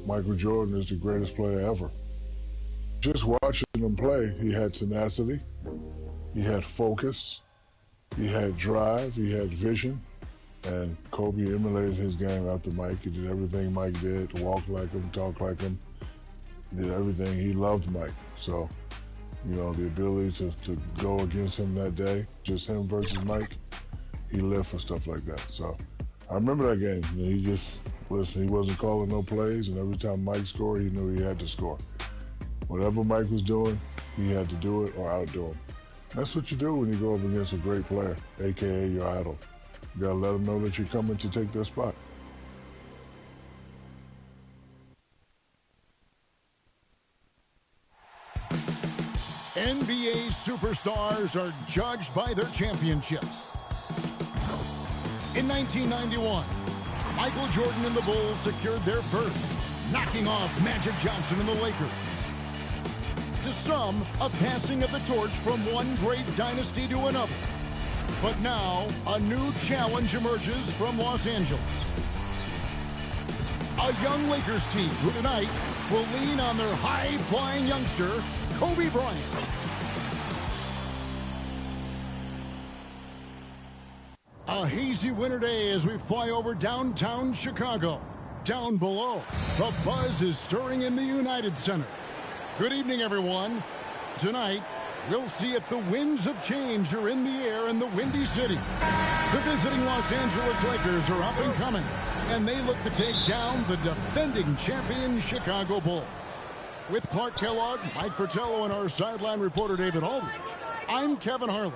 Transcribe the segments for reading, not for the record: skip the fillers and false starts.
Michael Jordan is the greatest player ever. Just watching him play, he had tenacity, he had focus, he had drive, he had vision, and Kobe emulated his game after Mike. He did everything Mike did, walk like him, talk like him. He did everything. He loved Mike. So, you know, the ability to go against him that day, just him versus Mike, he lived for stuff like that. So I remember that game. You know, he wasn't calling no plays, and every time Mike scored, he knew he had to score. Whatever Mike was doing, he had to do it or outdo him. That's what you do when you go up against a great player, AKA your idol. You gotta let them know that you're coming to take their spot. NBA superstars are judged by their championships. In 1991, Michael Jordan and the Bulls secured their first, knocking off Magic Johnson and the Lakers. To some, a passing of the torch from one great dynasty to another. But now, a new challenge emerges from Los Angeles. A young Lakers team who tonight will lean on their high-flying youngster, Kobe Bryant. A hazy winter day as we fly over downtown Chicago. Down below, the buzz is stirring in the United Center. Good evening, everyone. Tonight, we'll see if the winds of change are in the air in the Windy City. The visiting Los Angeles Lakers are up and coming, and they look to take down the defending champion Chicago Bulls. With Clark Kellogg, Mike Fratello, and our sideline reporter David Aldridge, I'm Kevin Harlan.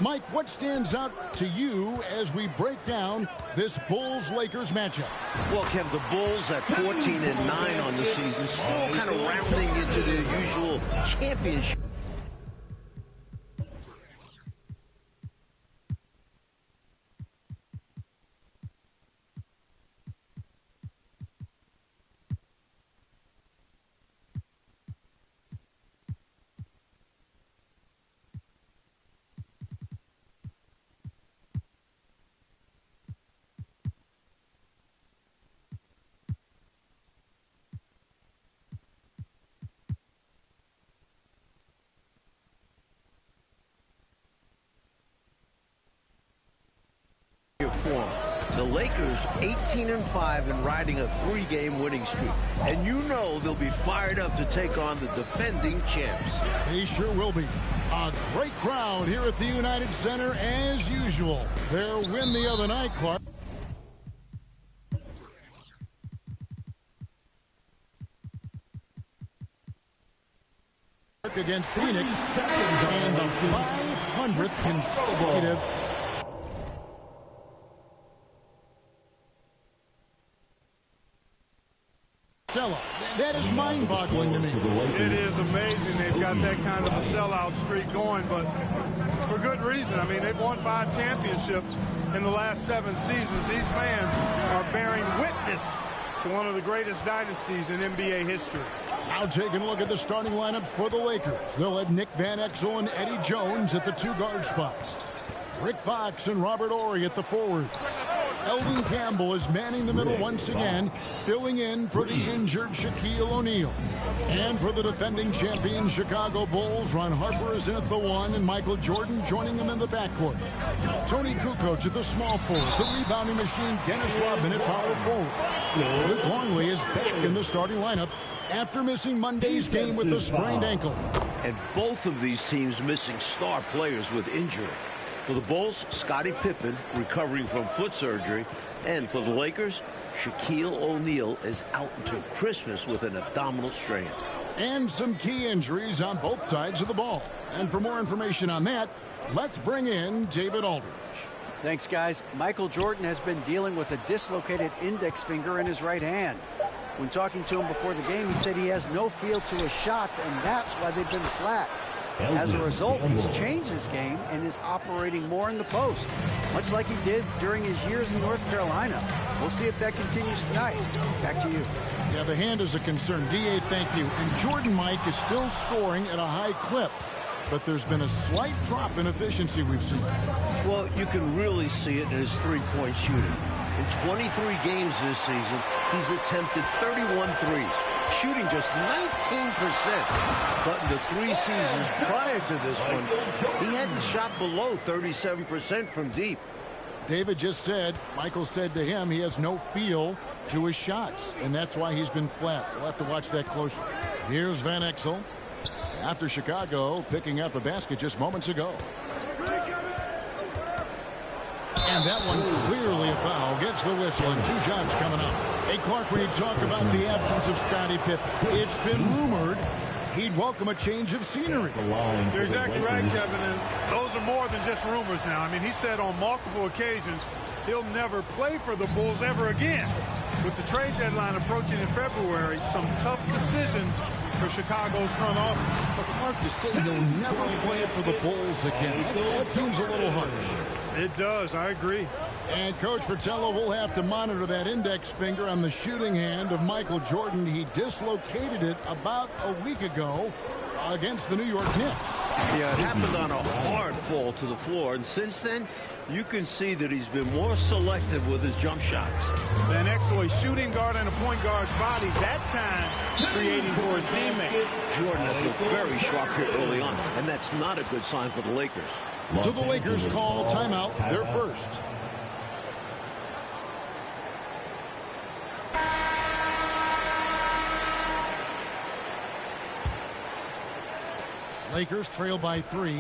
Mike, what stands out to you as we break down this Bulls-Lakers matchup? Well, Kev, the Bulls at 14-9 on the season, still kind of rounding into the usual championship. The Lakers 18-5 and riding a 3-game winning streak. And you know they'll be fired up to take on the defending champs. They sure will be. A great crowd here at the United Center as usual. Their win the other night, Clark. Against Phoenix and the 500th consecutive. That is mind-boggling to me. It is amazing they've got that kind of a sellout streak going, but for good reason. I mean, they've won 5 championships in the last 7 seasons. These fans are bearing witness to one of the greatest dynasties in NBA history. Now taking a look at the starting lineups for the Lakers. They'll have Nick Van Exel and Eddie Jones at the 2 guard spots. Rick Fox and Robert Horry at the forwards. Eldon Campbell is manning the middle once again, filling in for the injured Shaquille O'Neal. And for the defending champion Chicago Bulls, Ron Harper is in at the 1 and Michael Jordan joining him in the backcourt. Tony Kukoc at the small forward. The rebounding machine Dennis Rodman at power forward. Luke Longley is back in the starting lineup after missing Monday's game with a sprained ankle. And both of these teams missing star players with injury. For the Bulls, Scottie Pippen recovering from foot surgery. And for the Lakers, Shaquille O'Neal is out until Christmas with an abdominal strain. And some key injuries on both sides of the ball. And for more information on that, let's bring in David Aldridge. Thanks, guys. Michael Jordan has been dealing with a dislocated index finger in his right hand. When talking to him before the game, he said he has no feel to his shots, and that's why they've been flat. As a result, he's changed his game and is operating more in the post, much like he did during his years in North Carolina. We'll see if that continues tonight. Back to you. Yeah, the hand is a concern. D.A., thank you. And Jordan, Mike, is still scoring at a high clip. but there's been a slight drop in efficiency we've seen. Well, you can really see it in his three-point shooting. In 23 games this season, he's attempted 31 threes, shooting just 19%. But in the 3 seasons prior to this one, he hadn't shot below 37% from deep. David just said, Michael said to him, he has no feel to his shots, and that's why he's been flat. We'll have to watch that closely. Here's Van Exel after Chicago picking up a basket just moments ago. And that one clearly a foul. Gets the whistle and 2 shots coming up. Hey, Clark, when you talk about the absence of Scottie Pippen, it's been rumored he'd welcome a change of scenery. You're exactly right, Kevin, and those are more than just rumors now. I mean, he said on multiple occasions he'll never play for the Bulls ever again. With the trade deadline approaching in February, some tough decisions for Chicago's front office. But Clark, to say he'll never play for the Bulls again, that seems a little harsh. It does, I agree. And Coach Fratello will have to monitor that index finger on the shooting hand of Michael Jordan. He dislocated it about a week ago against the New York Knicks. Yeah, it happened on a hard fall to the floor, and since then, you can see that he's been more selective with his jump shots. Van Exel, a shooting guard and a point guard's body, that time creating for his teammate. Jordan has looked very sharp here early on, and that's not a good sign for the Lakers. So the Lakers call timeout, their first. Lakers trail by 3.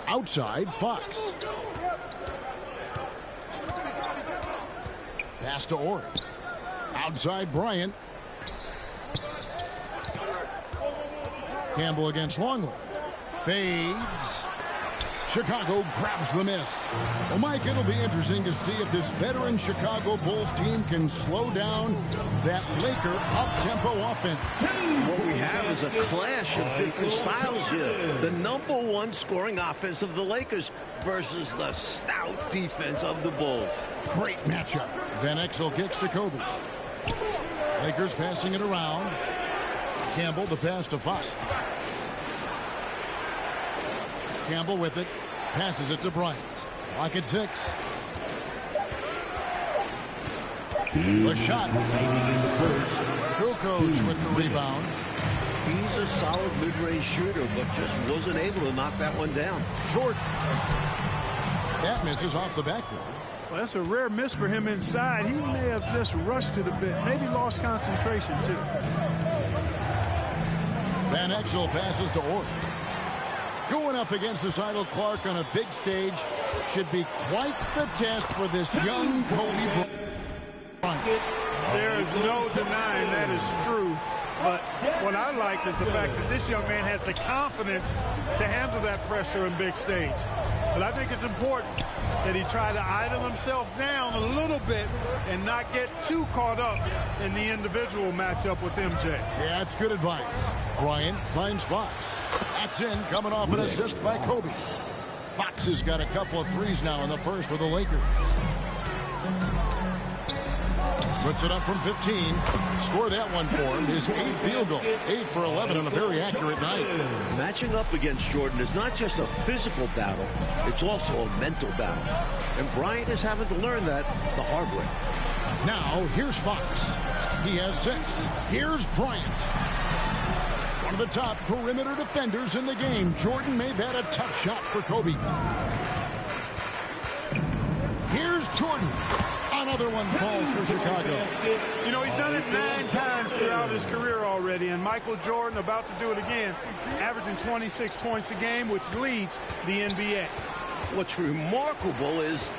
Outside, Fox. Pass to Ori. Outside, Bryant. Campbell against Longley. Fades. Chicago grabs the miss. Well, Mike, it'll be interesting to see if this veteran Chicago Bulls team can slow down that Laker up-tempo offense. What we have is a clash of different styles here. The #1 scoring offense of the Lakers versus the stout defense of the Bulls. Great matchup. Van Exel kicks to Kobe. Lakers passing it around. Campbell, the pass to Fox. Campbell with it. Passes it to Bryant. Clock at 6. The shot. Kukoc with the rebound. He's a solid mid-range shooter, but just wasn't able to knock that one down. Jordan. That misses off the backboard. Well, that's a rare miss for him inside. He may have just rushed it a bit. Maybe lost concentration, too. Van Exel passes to Ori. Going up against this idol Clark on a big stage should be quite the test for this young Kobe Bryant. There is no denying that is true. But what I like is the fact that this young man has the confidence to handle that pressure in big stage. But I think it's important that he try to idle himself down a little bit and not get too caught up in the individual matchup with MJ. Yeah, that's good advice. Bryant finds Fox. That's in, coming off an assist by Kobe. Fox has got a couple of threes now in the first for the Lakers. Puts it up from 15. Score that one for him. His 8th field goal. 8 for 11 on a very accurate night. Matching up against Jordan is not just a physical battle, it's also a mental battle. And Bryant is having to learn that the hard way. Now, here's Fox. He has 6. Here's Bryant. One of the top perimeter defenders in the game. Jordan made that a tough shot for Kobe. Here's Jordan. Another one falls for Chicago. You know, he's done it 9 times throughout his career already, and Michael Jordan about to do it again, averaging 26 points a game, which leads the NBA. What's remarkable is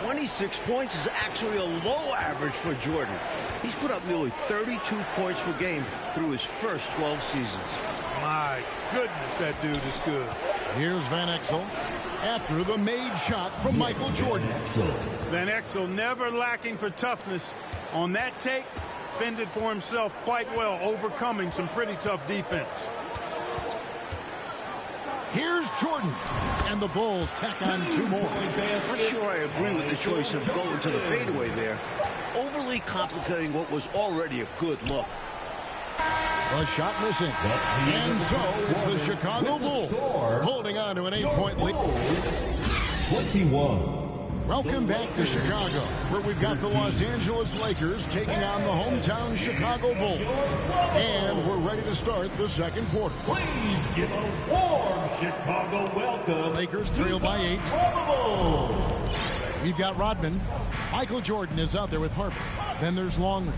26 points is actually a low average for Jordan. He's put up nearly 32 points per game through his first 12 seasons. My goodness, that dude is good. Here's Van Exel after the made shot from Michael Jordan. Van Exel never lacking for toughness. On that take, fended for himself quite well, overcoming some pretty tough defense. Here's Jordan, and the Bulls tack on 2 more. For sure, I agree with the choice of going to the fadeaway there, overly complicating what was already a good look. A shot missing. And so it's the Chicago Bulls holding on to an 8-point lead. 21. Welcome back to Chicago, where we've got the Los Angeles Lakers taking on the hometown Chicago Bulls. And we're ready to start the second quarter. Please give a warm Chicago welcome. Lakers trail by 8. We've got Rodman. Michael Jordan is out there with Harper. Then there's Longley.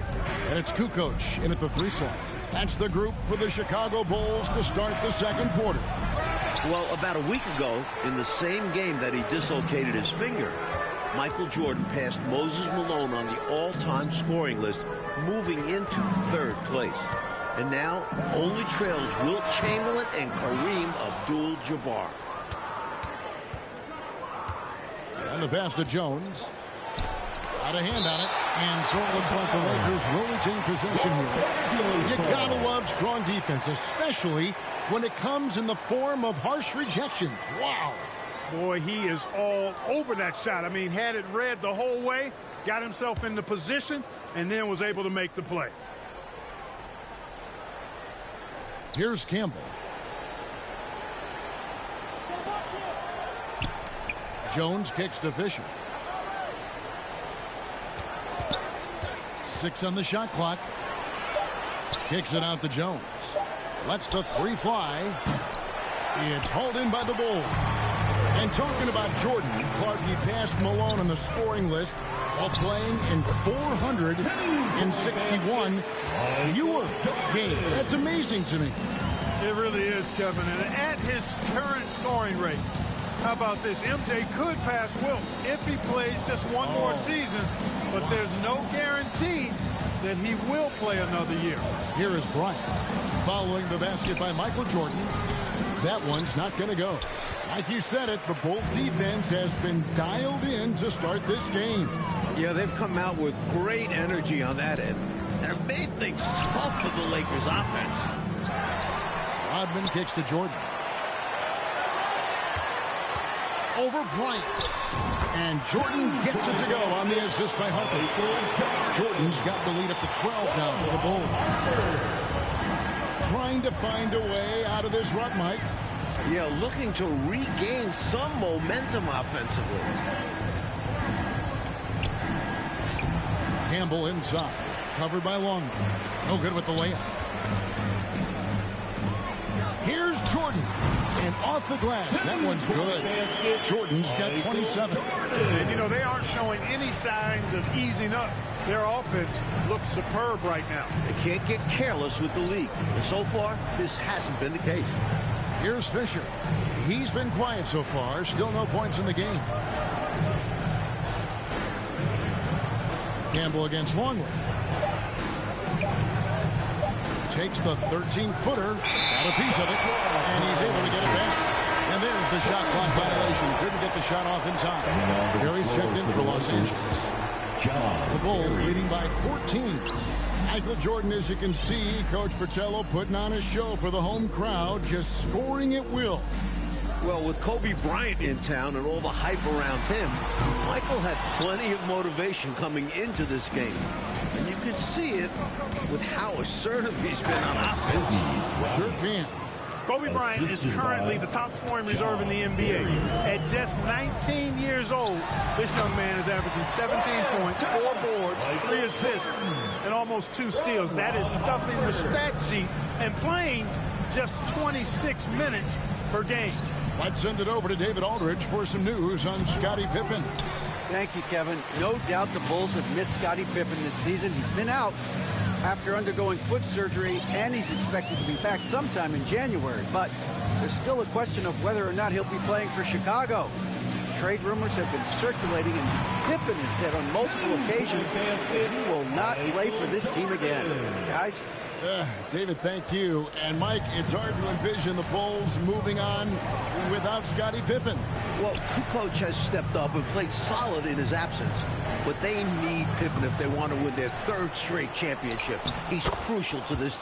And it's Kukoc in at the 3 slot. That's the group for the Chicago Bulls to start the second quarter. Well, about a week ago, in the same game that he dislocated his finger, Michael Jordan passed Moses Malone on the all-time scoring list, moving into 3rd place. And now only trails Wilt Chamberlain and Kareem Abdul-Jabbar. And the pass to Jones. Got a hand on it, and so it looks like the Lakers will retain possession here. You gotta love strong defense, especially when it comes in the form of harsh rejections. Wow. Boy, he is all over that shot. I mean, had it read the whole way, got himself into position, and then was able to make the play. Here's Campbell. Jones kicks to Fisher. 6 on the shot clock. Kicks it out to Jones. Lets the 3 fly. It's hauled in by the Bulls. And talking about Jordan, Clark, he passed Malone on the scoring list while playing in 461 fewer games. That's amazing to me. It really is, Kevin. And at his current scoring rate, how about this? MJ could pass Wilt if he plays just one more season, but there's no guarantee that he will play another year. Here is Bryant following the basket by Michael Jordan. That one's not going to go. Like you said it, the Bulls defense has been dialed in to start this game. Yeah, they've come out with great energy on that end, and it made things tough for the Lakers offense. Rodman kicks to Jordan. Over Bryant. And Jordan gets it to go on the assist by Harper. Jordan's got the lead up to 12 now for the Bulls. Trying to find a way out of this rut, Mike. Yeah, looking to regain some momentum offensively. Campbell inside. Covered by Longley. No good with the layup. Here's Jordan. And off the glass. That one's good. Jordan's got 27. And, you know, they aren't showing any signs of easing up. Their offense looks superb right now. They can't get careless with the lead. And so far, this hasn't been the case. Here's Fisher. He's been quiet so far. Still no points in the game. Campbell against Longley. Takes the 13-footer. Got a piece of it. And he's able to get it back. And there's the shot clock violation. Couldn't get the shot off in time. Gary's checked in for Los Angeles. The Bulls leading by 14. Michael Jordan, as you can see, Coach Fratello putting on a show for the home crowd, just scoring at will. Well, with Kobe Bryant in town and all the hype around him, Michael had plenty of motivation coming into this game. And you can see it with how assertive he's been on offense. Sure can. Kobe Bryant is currently the top scoring reserve in the NBA. At just 19 years old, this young man is averaging 17 points, 4 boards, 3 assists, and almost 2 steals. That is stuffing the stat sheet and playing just 26 minutes per game. Let's send it over to David Aldridge for some news on Scottie Pippen. Thank you, Kevin. No doubt the Bulls have missed Scottie Pippen this season. He's been out after undergoing foot surgery, and he's expected to be back sometime in January. But there's still a question of whether or not he'll be playing for Chicago. Trade rumors have been circulating, and Pippen has said on multiple occasions that he will not play for this team again. Guys? David, thank you. And Mike, it's hard to envision the Bulls moving on without Scottie Pippen. Well, Kukoc has stepped up and played solid in his absence. But they need Pippen if they want to win their 3rd straight championship. He's crucial to this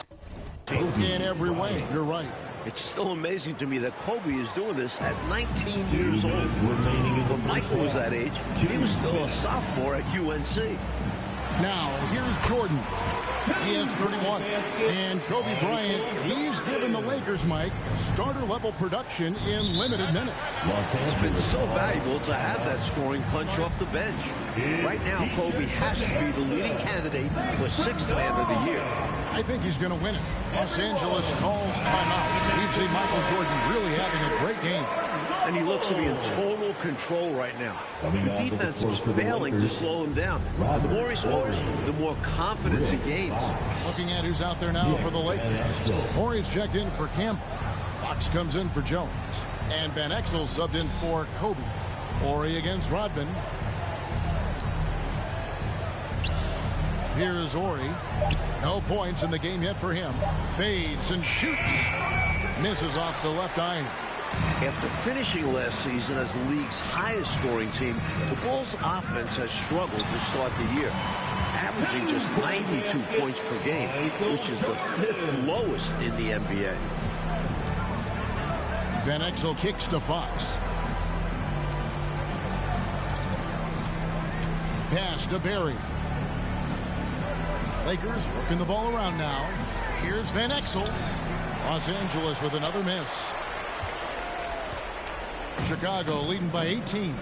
team. In every way, you're right. It's still amazing to me that Kobe is doing this at 19 years old. When Michael was that age, he was still a sophomore at UNC. Now, here's Jordan. He has 31. And Kobe Bryant, he's given the Lakers, Mike, starter-level production in limited minutes. It's been so valuable to have that scoring punch off the bench. Right now, Kobe has to be the leading candidate for 6th Man of the Year. I think he's going to win it. Los Angeles calls timeout. We've seen Michael Jordan really having a great game. And he looks to be in total control right now. The defense is failing to slow him down. The more he scores, the more confidence he gains. Looking at who's out there now for the Lakers. Morey's checked in for Campbell. Fox comes in for Jones. And Van Exel subbed in for Kobe. Morey against Rodman. Here is Horry. No points in the game yet for him. Fades and shoots. Misses off the left iron. After finishing last season as the league's highest scoring team, the Bulls' offense has struggled to start the year, averaging just 92 points per game, which is the 5th lowest in the NBA. Van Exel kicks to Fox. Pass to Barry. Lakers working the ball around now. Here's Van Exel. Los Angeles with another miss. Chicago leading by 18.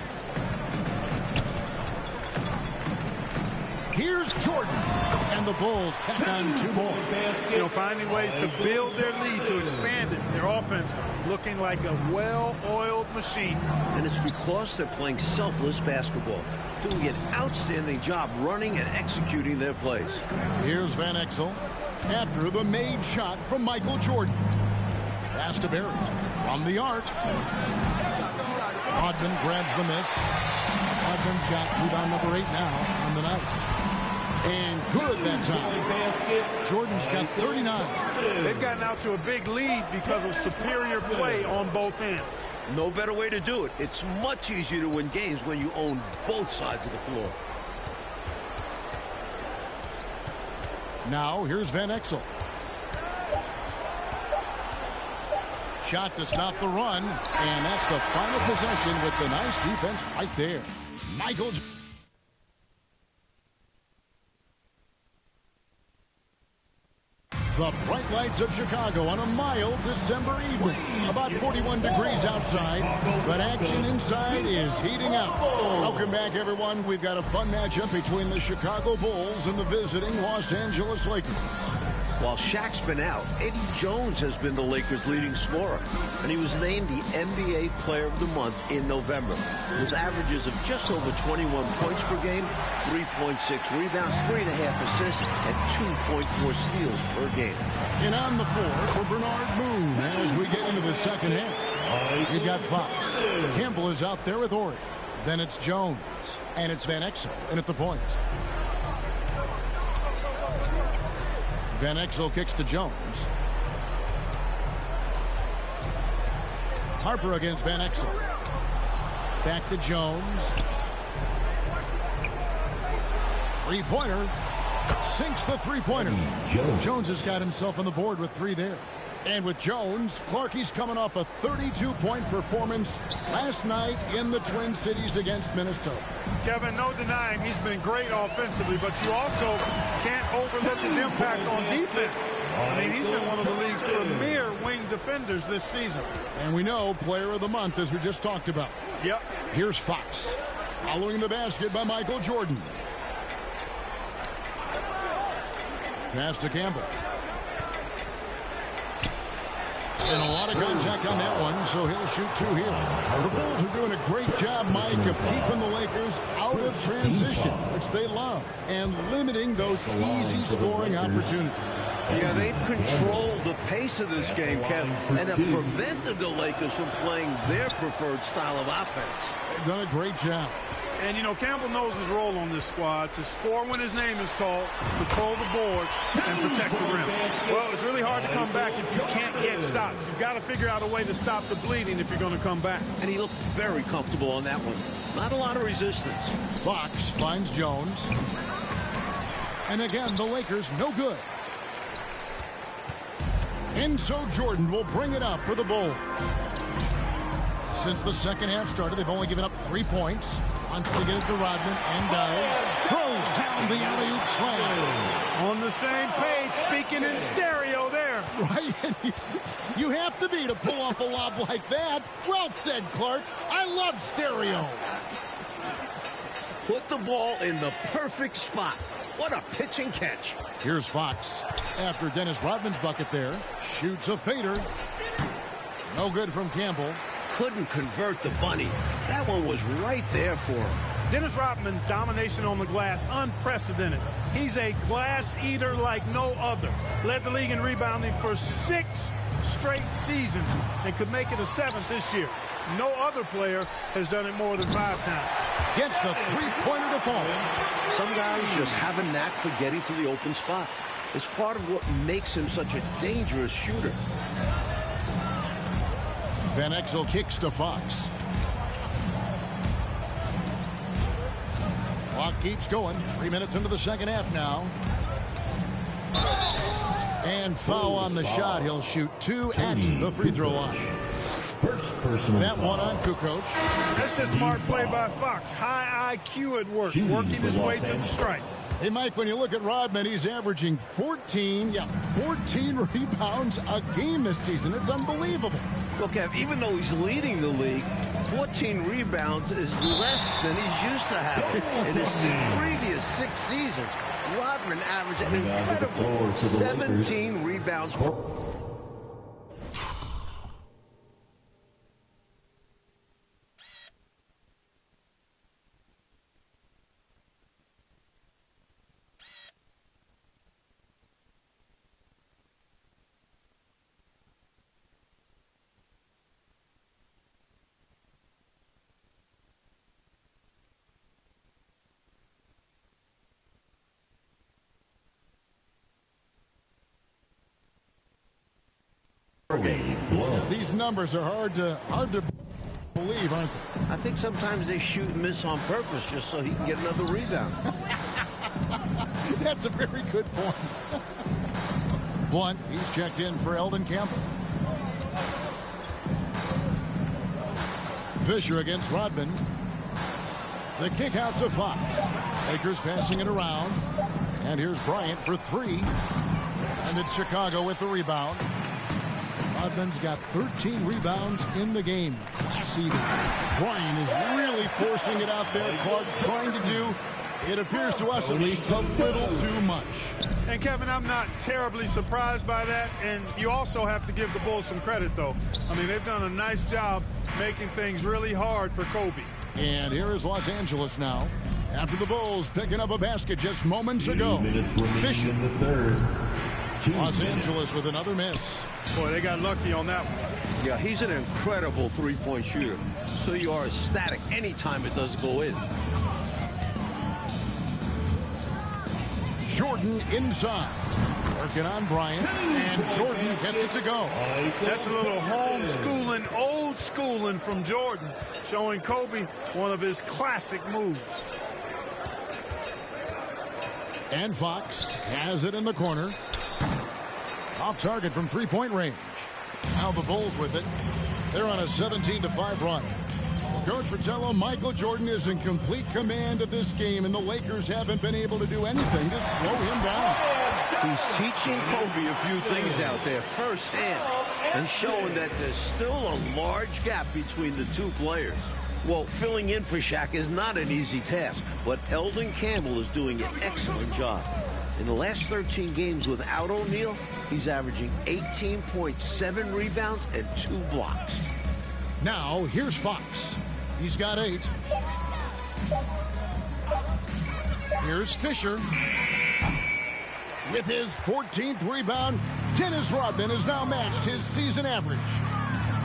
Here's Jordan. And the Bulls tack on 2 more. You know, finding ways to build their lead, to expand it. Their offense looking like a well-oiled machine. And it's because they're playing selfless basketball, doing an outstanding job running and executing their plays. Here's Van Exel after the made shot from Michael Jordan. Pass to Barry from the arc. Rodman grabs the miss. Rodman's got rebound number 8 now on the night. And good that time. Jordan's got 39. They've gotten out to a big lead because of superior play on both ends. No better way to do it. It's much easier to win games when you own both sides of the floor. Now here's Van Exel. Shot to stop the run, and that's the final possession with the nice defense right there. Michael. The bright lights of Chicago on a mild December evening. About 41 degrees outside, but action inside is heating up. Welcome back, everyone. We've got a fun matchup between the Chicago Bulls and the visiting Los Angeles Lakers. While Shaq's been out, Eddie Jones has been the Lakers' leading scorer, and he was named the NBA Player of the Month in November, with averages of just over 21 points per game, 3.6 rebounds, 3.5 assists, and 2.4 steals per game. And on the floor for Bernard Moon as we get into the second half. We've got Fox. Campbell is out there with Horry. Then it's Jones, and it's Van Exel in at the point. Van Exel kicks to Jones. Harper against Van Exel. Back to Jones. Three-pointer. Sinks the three-pointer. Jones has got himself on the board with 3 there. And with Jones, Clarkie's coming off a 32-point performance last night in the Twin Cities against Minnesota. Kevin, no denying he's been great offensively, but you also can't overlook his impact on defense. I mean, he's been one of the league's premier wing defenders this season. And we know player of the month, as we just talked about. Yep. Here's Fox. Following the basket by Michael Jordan. Pass to Campbell. And a lot of contact on that one, so he'll shoot 2 here. The Bulls are doing a great job, Mike, of keeping the Lakers out of transition, which they love, and limiting those easy scoring opportunities. Yeah, they've controlled the pace of this game, Kevin, and have prevented the Lakers from playing their preferred style of offense. They've done a great job. And, you know, Campbell knows his role on this squad, to score when his name is called, control the boards, and protect the rim. Well, it's really hard to come back if you can't get stops. You've got to figure out a way to stop the bleeding if you're going to come back. And he looked very comfortable on that one. Not a lot of resistance. Fox finds Jones. And again, the Lakers no good. And so Jordan will bring it up for the Bulls. Since the second half started, they've only given up 3 points. Wants to get it to Rodman and does. Throws throws down the alley-oop slam. On the same page, speaking in stereo there. Right? You have to be to pull off a lob like that. Well said, Clark. I love stereo. Put the ball in the perfect spot. What a pitch and catch. Here's Fox. After Dennis Rodman's bucket there. Shoots a fader. No good from Campbell. Couldn't convert the bunny. That one was right there for him. Dennis Rodman's domination on the glass, unprecedented. He's a glass eater like no other. Led the league in rebounding for 6 straight seasons and could make it a 7th this year. No other player has done it more than 5 times. Gets the three-pointer to fall. Some guys just have a knack for getting to the open spot. It's part of what makes him such a dangerous shooter. Van Exel kicks to Fox. Clock keeps going. 3 minutes into the second half now. And foul on the shot. He'll shoot 2 at the free throw line. That one on Kukoc. That's just smart play by Fox. High IQ at work, working his way to the stripe. Hey, Mike, when you look at Rodman, he's averaging 14 rebounds a game this season. It's unbelievable. Well, Kev, even though he's leading the league, 14 rebounds is less than he's used to having. In his previous 6 seasons, Rodman averaged an incredible 17 rebounds per. These numbers are hard to believe, aren't they? I think sometimes they shoot and miss on purpose just so he can get another rebound. That's a very good point. Blunt, he's checked in for Eldon Campbell. Fisher against Rodman. The kick out to Fox. Lakers passing it around. And here's Bryant for 3. And it's Chicago with the rebound. Rodman's got 13 rebounds in the game. Class eater. Bryant is really forcing it out there. Clark trying to do, it appears to us at least, a little too much. And Kevin, I'm not terribly surprised by that. And you also have to give the Bulls some credit, though. I mean, they've done a nice job making things really hard for Kobe. And here is Los Angeles now. After the Bulls picking up a basket just moments ago. Fisher. In the third. Los Angeles with another miss. Boy, they got lucky on that one. Yeah, he's an incredible three-point shooter. So you are ecstatic anytime it doesn't go in. Jordan inside. Working on Bryant. And Jordan gets it to go. That's a little homeschooling, old schooling from Jordan, showing Kobe one of his classic moves. And Fox has it in the corner. Off target from three-point range. Now the Bulls with it. They're on a 17-5 run. Coach Fratello, Michael Jordan is in complete command of this game, and the Lakers haven't been able to do anything to slow him down. He's teaching Kobe a few things out there firsthand and showing that there's still a large gap between the two players. Well, filling in for Shaq is not an easy task, but Eldon Campbell is doing an excellent job. In the last 13 games without O'Neal, he's averaging 18.7 rebounds and 2 blocks. Now, here's Fox. He's got 8. Here's Fisher. With his 14th rebound, Dennis Rodman has now matched his season average.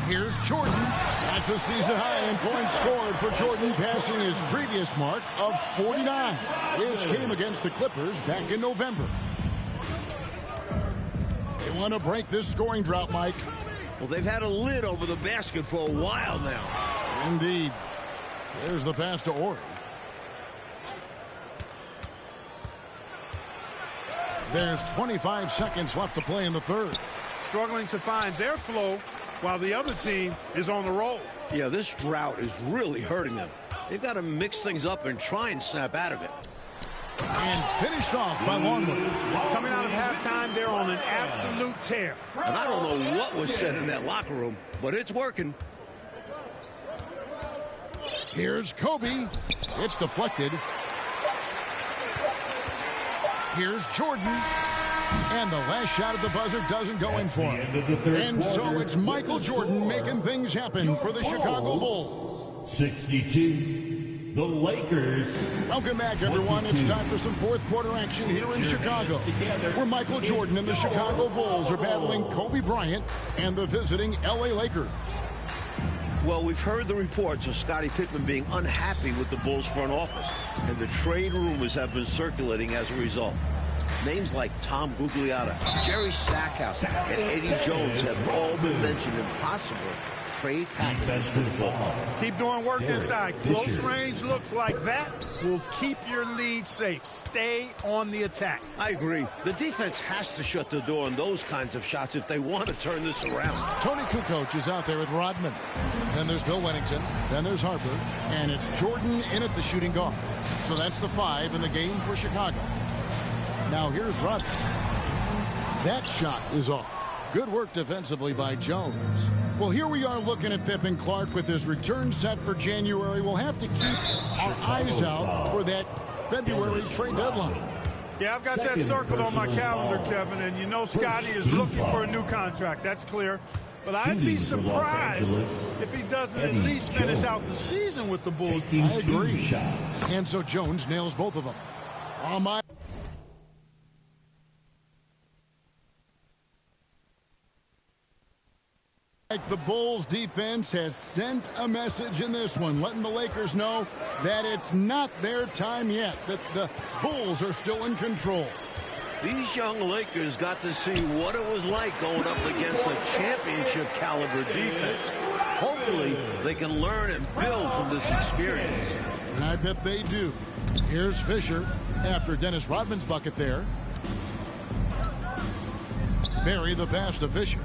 Here's Jordan. That's a season high in points scored for Jordan, passing his previous mark of 49, which came against the Clippers back in November. They want to break this scoring drought, Mike. Well, they've had a lid over the basket for a while now. Indeed. There's the pass to Ori. There's 25 seconds left to play in the third. Struggling to find their flow while the other team is on the roll. Yeah, this drought is really hurting them. They've got to mix things up and try and snap out of it. And finished off by Longwood. Coming out of halftime, they're on an absolute tear. And I don't know what was said in that locker room, but it's working. Here's Kobe. It's deflected. Here's Jordan. And the last shot at the buzzer doesn't go in for him. And so it's Michael Jordan making things happen for the Chicago Bulls. 62, the Lakers. Welcome back, everyone. It's time for some fourth quarter action here in Chicago, where Michael Jordan and the Chicago Bulls are battling Kobe Bryant and the visiting LA Lakers. Well, we've heard the reports of Scottie Pippen being unhappy with the Bulls front office, and the trade rumors have been circulating as a result. Names like Tom Gugliotta, Jerry Stackhouse, and Eddie Jones have all been mentioned in possible trade packages for the ball. Keep doing work inside. Close range looks like that will keep your lead safe. Stay on the attack. I agree. The defense has to shut the door on those kinds of shots if they want to turn this around. Tony Kukoc is out there with Rodman. Then there's Bill Wennington. Then there's Harper. And it's Jordan in at the shooting guard. So that's the 5 in the game for Chicago. Now here's Rodman. That shot is off. Good work defensively by Jones. Well, here we are looking at Pippen Clark with his return set for January. We'll have to keep our eyes out for that February trade deadline. Yeah, I've got that circled on my calendar, Kevin, and you know Scotty is looking for a new contract. That's clear. But I'd be surprised if he doesn't at least finish out the season with the Bulls. I agree. And so Jones nails both of them. On my the Bulls defense has sent a message in this one, letting the Lakers know that it's not their time yet, that the Bulls are still in control. These young Lakers got to see what it was like going up against a championship caliber defense. Hopefully, they can learn and build from this experience. And I bet they do. Here's Fisher after Dennis Rodman's bucket there. Barry the pass to Fisher.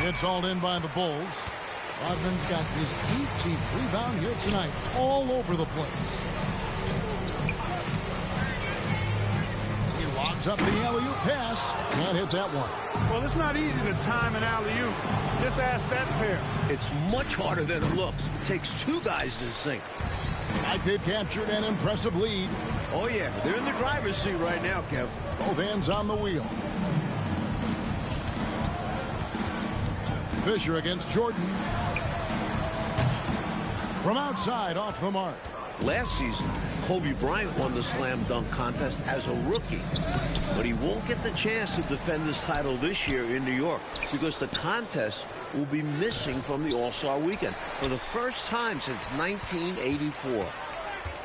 It's all in by the Bulls. Rodman's got his 18th rebound here tonight, all over the place. He lobs up the alley-oop pass. Can't hit that one. Well, it's not easy to time an alley-oop. Just ask that pair. It's much harder than it looks. It takes 2 guys to sink. Like they've captured an impressive lead. Oh, yeah. They're in the driver's seat right now, Kev. Both hands on the wheel. Fisher against Jordan. From outside, off the mark. Last season, Kobe Bryant won the slam dunk contest as a rookie. But he won't get the chance to defend this title this year in New York because the contest will be missing from the All-Star weekend for the first time since 1984.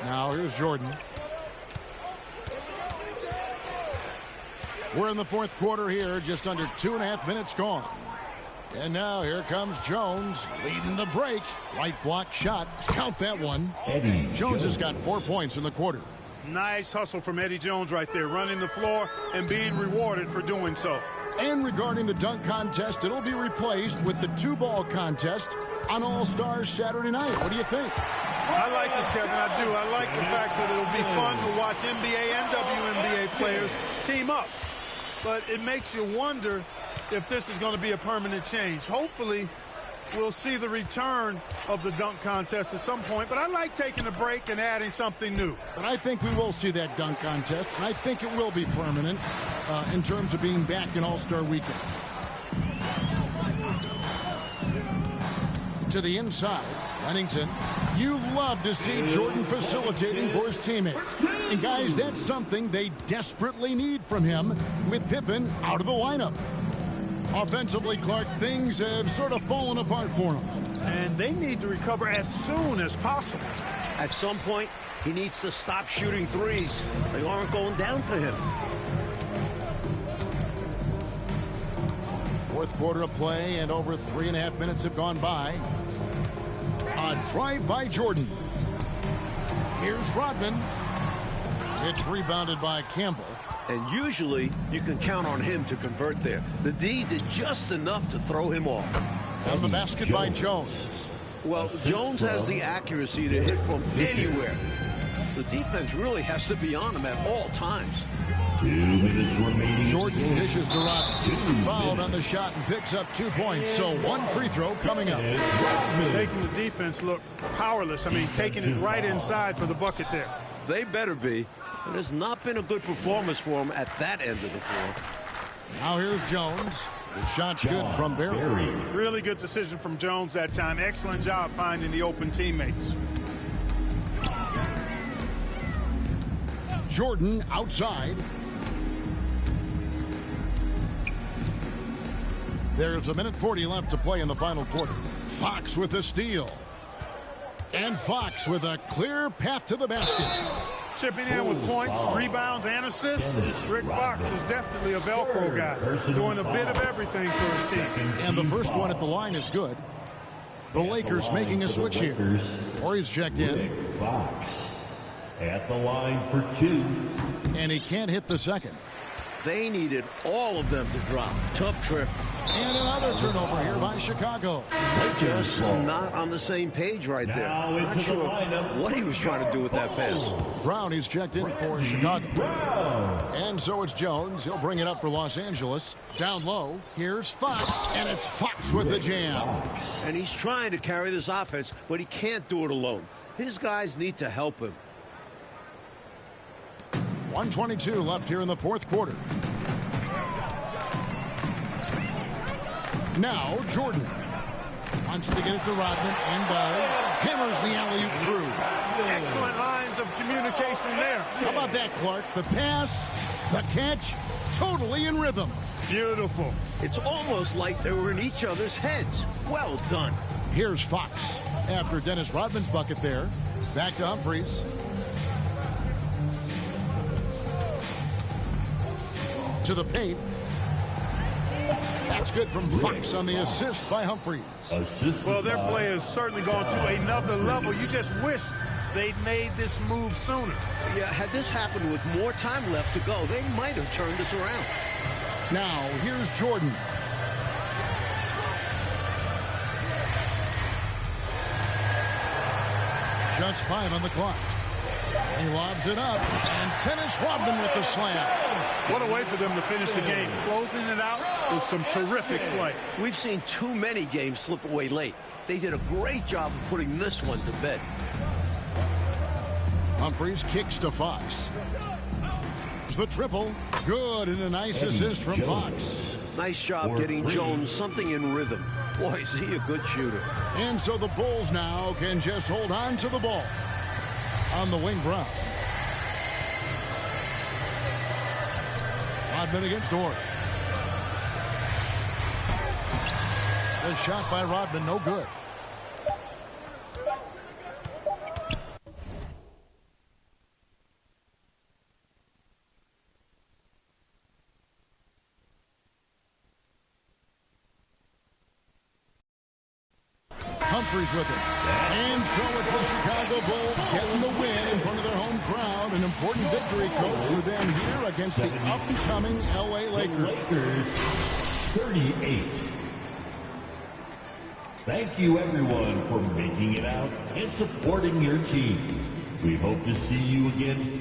Now here's Jordan. We're in the fourth quarter here, just under 2.5 minutes gone. And now here comes Jones leading the break. Right block shot. Count that one. Jones has got 4 points in the quarter. Nice hustle from Eddie Jones right there, running the floor and being rewarded for doing so. And regarding the dunk contest, it'll be replaced with the 2-ball contest on All-Stars Saturday night. What do you think? I like it, Kevin. I do. I like the fact that it'll be fun to watch NBA and WNBA players team up. But it makes you wonder if this is going to be a permanent change. Hopefully, we'll see the return of the dunk contest at some point. But I like taking a break and adding something new. But I think we will see that dunk contest, and I think it will be permanent in terms of being back in All-Star Weekend. To the inside, Wennington. You love to see Jordan facilitating for his teammates. And guys, that's something they desperately need from him with Pippen out of the lineup. Offensively, Clark, things have sort of fallen apart for him. And they need to recover as soon as possible. At some point, he needs to stop shooting threes. They aren't going down for him. Fourth quarter of play, and over 3.5 minutes have gone by. A drive by Jordan. Here's Rodman. It's rebounded by Campbell. And usually, you can count on him to convert there. The D did just enough to throw him off. And the basket by Jones. Well, Jones has the accuracy to hit from anywhere. The defense really has to be on him at all times. 2 minutes remaining. Jordan dishes to Rodman. Fouled on the shot and picks up 2 points. So one free throw coming up. Making the defense look powerless. I mean, taking it right inside for the bucket there. They better be. It has not been a good performance for him at that end of the floor. Now here's Jones. The shot's good from Barry. Really good decision from Jones that time. Excellent job finding the open teammates. Jordan outside. There's 1:40 left to play in the final quarter. Fox with the steal. And Fox with a clear path to the basket. Chipping in with points, rebounds, and assists. Rick Fox is definitely a Velcro guy, doing a bit of everything for his team. And the first one at the line is good. The Lakers making a switch here. Corey's checked in. Rick Fox at the line for 2. And he can't hit the second. They needed all of them to drop. Tough trip. And another turnover here by Chicago. Just not on the same page right there. Not sure what he was trying to do with that pass. Brown is checked in for Chicago. And so it's Jones. He'll bring it up for Los Angeles. Down low, here's Fox. And it's Fox with the jam. And he's trying to carry this offense, but he can't do it alone. His guys need to help him. 1:22 left here in the fourth quarter. Now Jordan wants to get it to Rodman and does. Hammers the alley-oop through. Excellent lines of communication there. How about that, Clark? The pass, the catch, totally in rhythm. Beautiful. It's almost like they were in each other's heads. Well done. Here's Fox after Dennis Rodman's bucket there. Back to Humphries. To the paint. That's good from Fox on the assist by Humphries. Well, their play has certainly gone to another level. You just wish they'd made this move sooner. Yeah, had this happened with more time left to go, they might have turned this around. Now, here's Jordan. Just 5 on the clock. He lobs it up, and Dennis Rodman with the slam. What a way for them to finish the game. Closing it out with some terrific play. We've seen too many games slip away late. They did a great job of putting this one to bed. Humphries kicks to Fox. The triple. Good, and a nice assist from Fox. Nice job getting Jones something in rhythm. Boy, is he a good shooter. And so the Bulls now can just hold on to the ball. On the wing, Brown. Rodman against Orr. The shot by Rodman, no good. Humphries with it. And so it's the Chicago Bulls getting the win in front of their home crowd. An important victory, Coach, for them here against the up-and-coming L.A. Lakers. 38. Thank you, everyone, for making it out and supporting your team. We hope to see you again.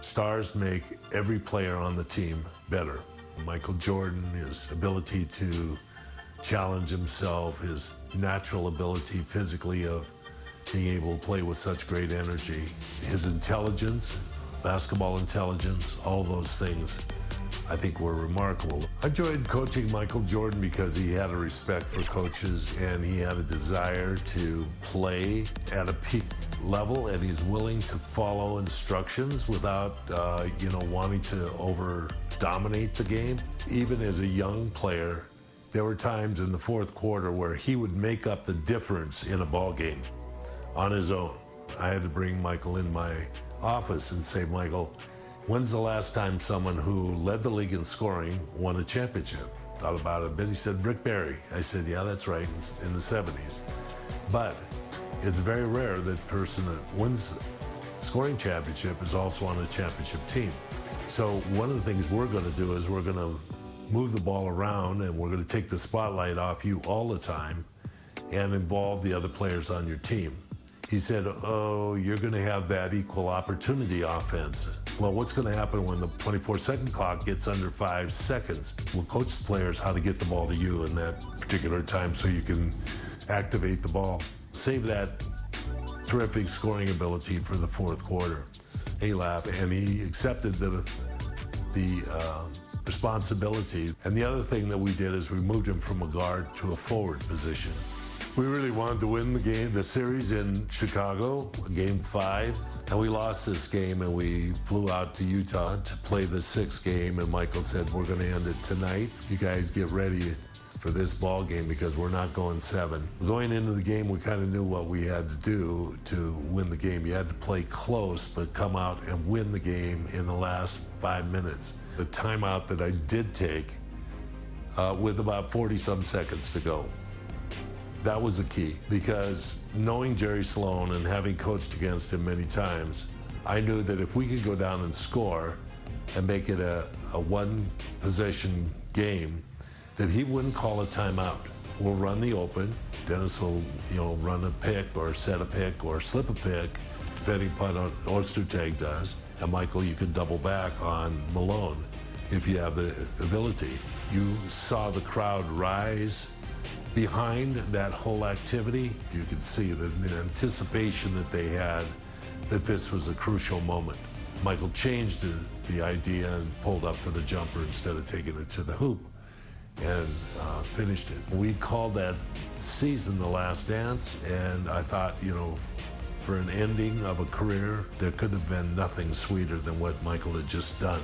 Stars make every player on the team better. Michael Jordan, his ability to challenge himself, his natural ability physically of being able to play with such great energy, his intelligence, basketball intelligence, all those things I think were remarkable. I enjoyed coaching Michael Jordan because he had a respect for coaches and he had a desire to play at a peak level, and he's willing to follow instructions without, wanting to over-dominate the game. Even as a young player, there were times in the fourth quarter where he would make up the difference in a ball game on his own. I had to bring Michael in my office and say, Michael, when's the last time someone who led the league in scoring won a championship? Thought about it a bit. He said, Rick Barry. I said, yeah, that's right, in the 70s. But it's very rare that person that wins scoring championship is also on a championship team. So one of the things we're going to do is we're going to move the ball around, and we're going to take the spotlight off you all the time and involve the other players on your team. He said, oh, you're going to have that equal opportunity offense. Well, what's going to happen when the 24-second clock gets under 5 seconds? We'll coach the players how to get the ball to you in that particular time so you can activate the ball. Save that terrific scoring ability for the fourth quarter. He laughed, and he accepted the responsibility. And the other thing that we did is we moved him from a guard to a forward position. We really wanted to win the series in Chicago, game 5, and we lost this game, and we flew out to Utah to play the 6th game, and Michael said, we're going to end it tonight. You guys get ready for this ball game because we're not going 7. Going into the game, we kind of knew what we had to do to win the game. You had to play close, but come out and win the game in the last 5 minutes. The timeout that I did take with about 40-some seconds to go. That was the key, because knowing Jerry Sloan and having coached against him many times, I knew that if we could go down and score and make it a one-possession game, that he wouldn't call a timeout. We'll run the open. Dennis will, run a pick or set a pick or slip a pick, depending upon what Ostertag does. And Michael, you could double back on Malone if you have the ability. You saw the crowd rise behind that whole activity. You could see the anticipation that they had that this was a crucial moment. Michael changed the idea and pulled up for the jumper instead of taking it to the hoop and finished it. We called that season The Last Dance, and I thought, for an ending of a career, there could have been nothing sweeter than what Michael had just done.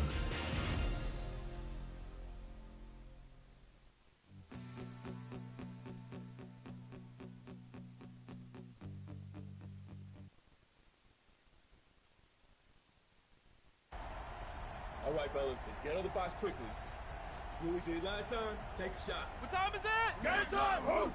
All right, fellas, let's get out of the box quickly. Do what we did last time. Take a shot. What time is it? Game time! Move!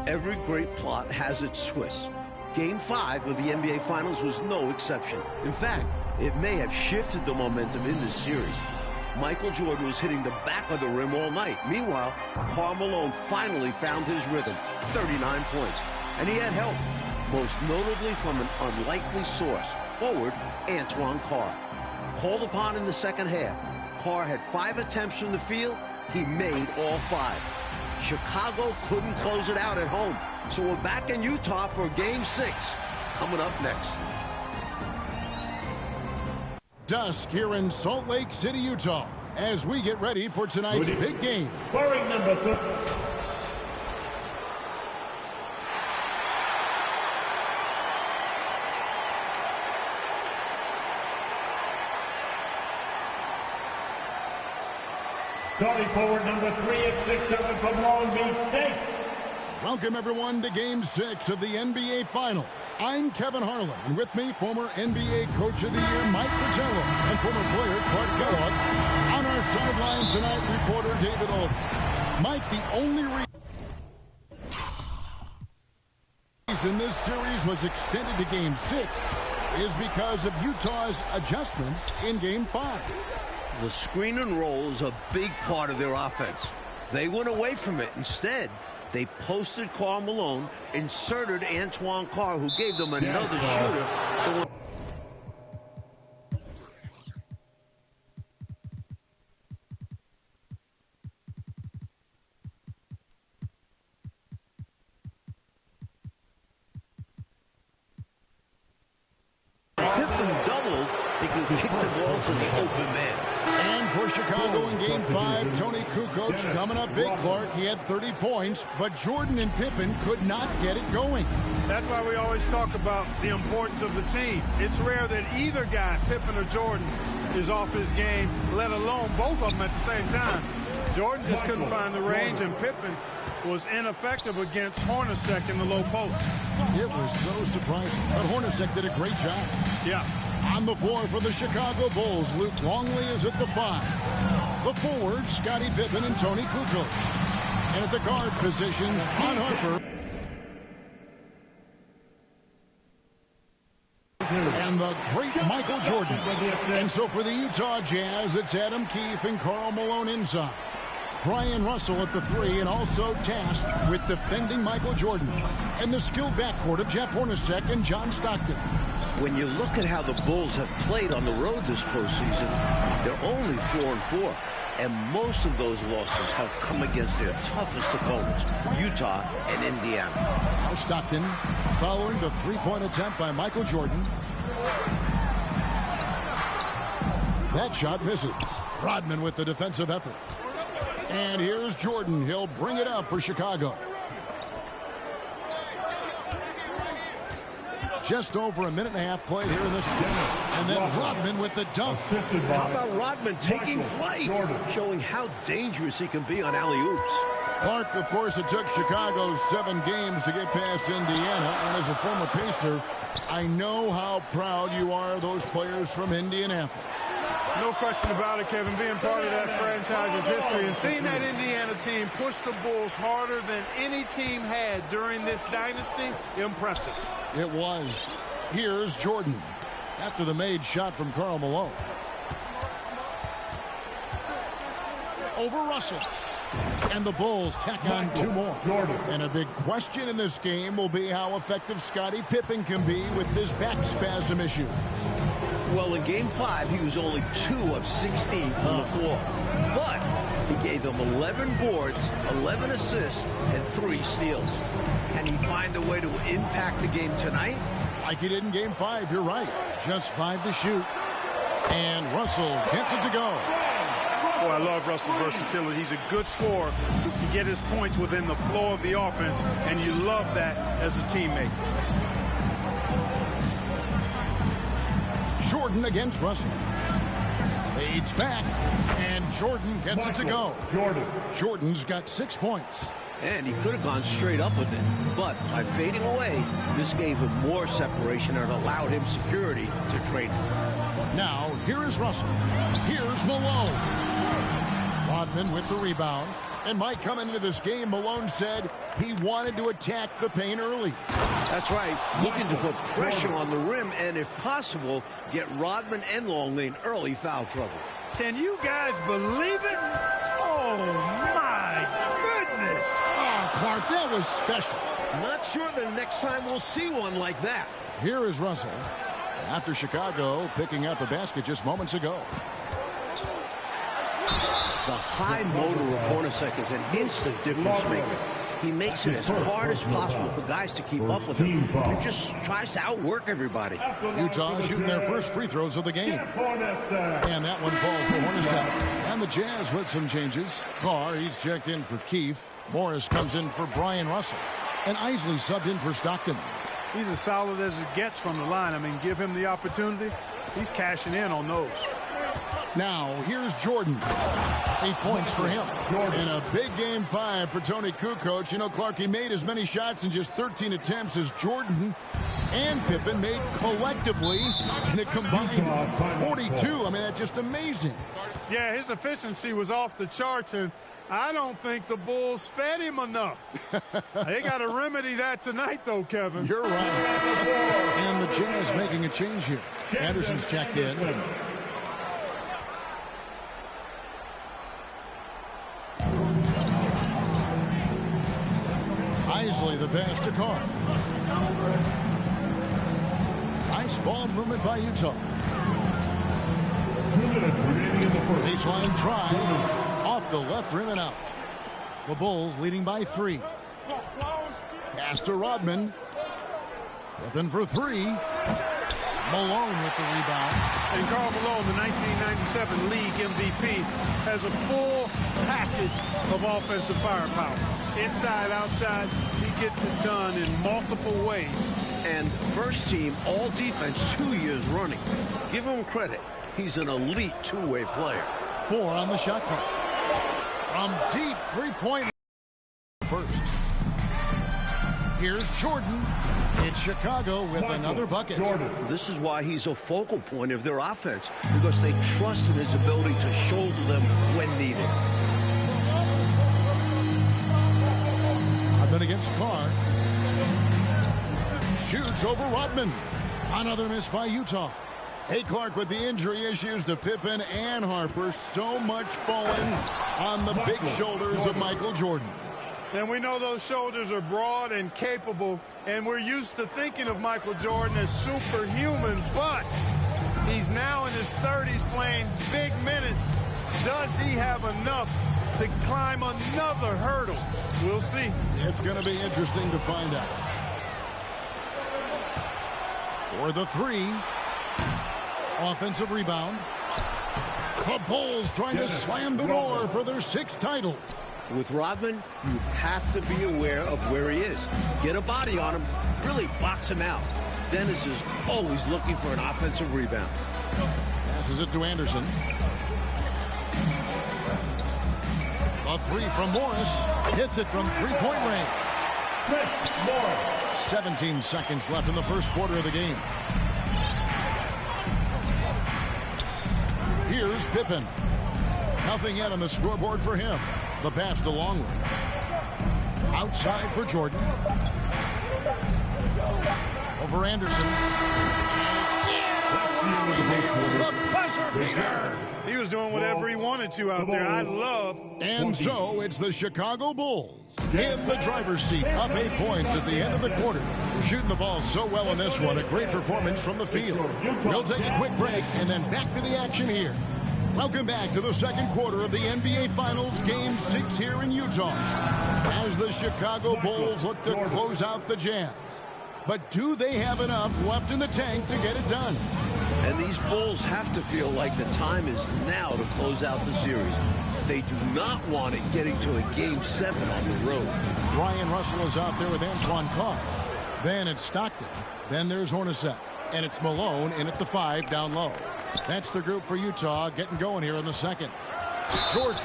Every great plot has its twist. Game 5 of the NBA Finals was no exception. In fact, it may have shifted the momentum in this series. Michael Jordan was hitting the back of the rim all night. Meanwhile, Karl Malone finally found his rhythm, 39 points. And he had help, most notably from an unlikely source, forward Antoine Carr. Called upon in the second half, Carr had 5 attempts from the field. He made all 5. Chicago couldn't close it out at home, so we're back in Utah for Game 6, coming up next. Dusk here in Salt Lake City, Utah, as we get ready for tonight's big game. Scoring number 3. Starting forward number 3 at 6'7" from Long Beach State. Welcome, everyone, to Game 6 of the NBA Finals. I'm Kevin Harlan, and with me, former NBA Coach of the Year Mike Fratello and former player Clark Kellogg. On our sideline tonight, reporter David Aldridge. Mike, the only reason this series was extended to Game 6 is because of Utah's adjustments in Game 5. The screen and roll is a big part of their offense. They went away from it. Instead, They posted Karl Malone, inserted Antoine Carr, who gave them another shooter. So Pippen doubled, he could kick the ball to the open man. And for Chicago in Game 5, Tony Kukoc coming up big, Clark. He had 30 points, but Jordan and Pippen could not get it going. That's why we always talk about the importance of the team. It's rare that either guy, Pippen or Jordan, is off his game, let alone both of them at the same time. Jordan just couldn't find the range, and Pippen was ineffective against Hornacek in the low post. It was so surprising, but Hornacek did a great job. Yeah. On the floor for the Chicago Bulls, Luke Longley is at the 5. The forwards, Scottie Pippen and Tony Kukoc. And at the guard positions, Ron Harper. And the great Michael Jordan. And so for the Utah Jazz, it's Adam Keefe and Karl Malone inside. Brian Russell at the 3 and also tasked with defending Michael Jordan. And the skilled backcourt of Jeff Hornacek and John Stockton. When you look at how the Bulls have played on the road this postseason, they're only 4-4. And most of those losses have come against their toughest opponents, Utah and Indiana. Now Stockton following the three-point attempt by Michael Jordan. That shot misses. Rodman with the defensive effort. And here's Jordan. He'll bring it up for Chicago. Just over a minute and a half played here in this game. And then Rodman with the dunk. How about Rodman taking flight, showing how dangerous he can be on alley-oops. Clark, of course, it took Chicago 7 games to get past Indiana. And as a former Pacer, I know how proud you are of those players from Indianapolis. No question about it, Kevin. Being part of that franchise's history and seeing that Indiana team push the Bulls harder than any team had during this dynasty, impressive. It was. Here's Jordan after the made shot from Karl Malone. Over Russell. And the Bulls tack on 2 more. And a big question in this game will be how effective Scottie Pippen can be with this back spasm issue. Well, in Game 5, he was only 2 of 16 on the floor. But he gave them 11 boards, 11 assists, and 3 steals. Can he find a way to impact the game tonight? Like he did in Game 5, you're right. Just 5 to shoot. And Russell gets it to go. Oh, I love Russell's versatility. He's a good scorer who can get his points within the flow of the offense, and you love that as a teammate. Jordan against Russell. Fades back, and Jordan gets it to go. Jordan's got 6 points. And he could have gone straight up with it. But by fading away, this gave him more separation and allowed him security to trade him. Now, here is Russell. Here's Malone. Rodman with the rebound. And Mike, coming into this game, Malone said he wanted to attack the paint early. That's right. Looking to put pressure on the rim and, if possible, get Rodman and Longley in early foul trouble. Can you guys believe it? Oh, my goodness. Oh, Clark, that was special. Not sure the next time we'll see one like that. Here is Russell. After Chicago picking up a basket just moments ago. The high motor of Hornacek is an instant difference maker. He makes it as hard as possible for guys to keep up with him. He just tries to outwork everybody. Utah shooting their first free throws of the game. And that one falls for Hornacek. And the Jazz with some changes. Carr, he's checked in for Keefe. Morris comes in for Brian Russell. And Isley subbed in for Stockton. He's as solid as it gets from the line. I mean, give him the opportunity. He's cashing in on those. Now, here's Jordan. 8 points for him. In a big Game 5 for Tony Kukoc. You know, Clark, he made as many shots in just 13 attempts as Jordan and Pippen made collectively in a combined 42. I mean, that's just amazing. Yeah, his efficiency was off the charts, and I don't think the Bulls fed him enough. They got to remedy that tonight, though, Kevin. You're right. And the Jazz making a change here. Anderson's checked in. Wisely the pass to Carr. Nice ball movement by Utah. 2 minutes remaining in the first. Baseline try. Off the left rim and out. The Bulls leading by 3. Pass to Rodman. Pippen for 3. Malone with the rebound. And Karl Malone, the 1997 league MVP, has a full package of offensive firepower. Inside, outside, he gets it done in multiple ways. And first team all defense 2 years running. Give him credit. He's an elite two-way player. 4 on the shot clock. From deep three-point first. Here's Jordan. It's Chicago with another bucket. This is why he's a focal point of their offense, because they trust in his ability to shoulder them when needed. Rodman against Carr. Shoots over Rodman. Another miss by Utah. Hey, Clark, with the injury issues to Pippen and Harper, so much falling on the big shoulders of Michael Jordan. And we know those shoulders are broad and capable, and we're used to thinking of Michael Jordan as superhuman, but he's now in his 30s playing big minutes. Does he have enough to climb another hurdle? We'll see. It's going to be interesting to find out. For the 3. Offensive rebound. The Bulls trying to slam the door for their 6th title. With Rodman, you have to be aware of where he is. Get a body on him, really box him out. Dennis is always looking for an offensive rebound. Passes it to Anderson. A 3 from Morris. Hits it from three-point range. 17 seconds left in the first quarter of the game. Here's Pippen. Nothing yet on the scoreboard for him. The pass to Longley. Outside for Jordan. Over Anderson. It's the buzzer beater. He was doing whatever he wanted to out there. I love. And so it's the Chicago Bulls in the driver's seat, up 8 points at the end of the quarter. Shooting the ball so well in this one. A great performance from the field. We'll take a quick break and then back to the action here. Welcome back to the second quarter of the NBA Finals, Game 6 here in Utah, as the Chicago Bulls look to close out the Jazz. But do they have enough left in the tank to get it done? And these Bulls have to feel like the time is now to close out the series. They do not want it getting to a Game 7 on the road. Brian Russell is out there with Antoine Carr. Then it's Stockton. Then there's Hornacek. And it's Malone in at the 5 down low. That's the group for Utah getting going here in the second. Jordan.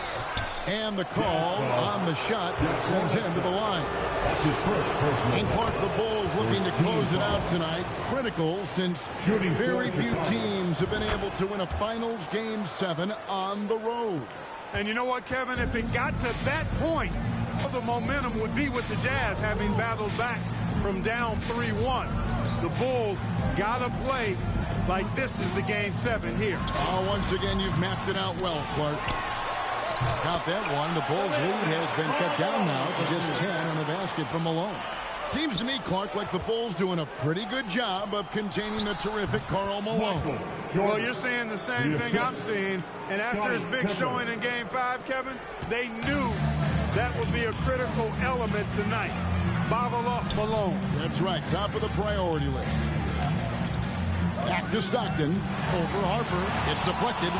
And the call on the shot that sends him to the line. And Clark, the Bulls looking to close it out tonight. Critical since very few teams have been able to win a Finals Game 7 on the road. And you know what, Kevin? If it got to that point, the momentum would be with the Jazz having battled back from down 3-1. The Bulls got to play like this is the Game 7 here. Once again, you've mapped it out well, Clark. Count that one. The Bulls' lead has been cut down now to just 10 on the basket from Malone. Seems to me, Clark, like the Bulls doing a pretty good job of containing the terrific Karl Malone. Well, you're seeing the same thing I'm seeing. And after his big showing in Game 5, Kevin, they knew that would be a critical element tonight. Bottle up Malone. That's right. Top of the priority list. Back to Stockton. Over Harper. It's deflected.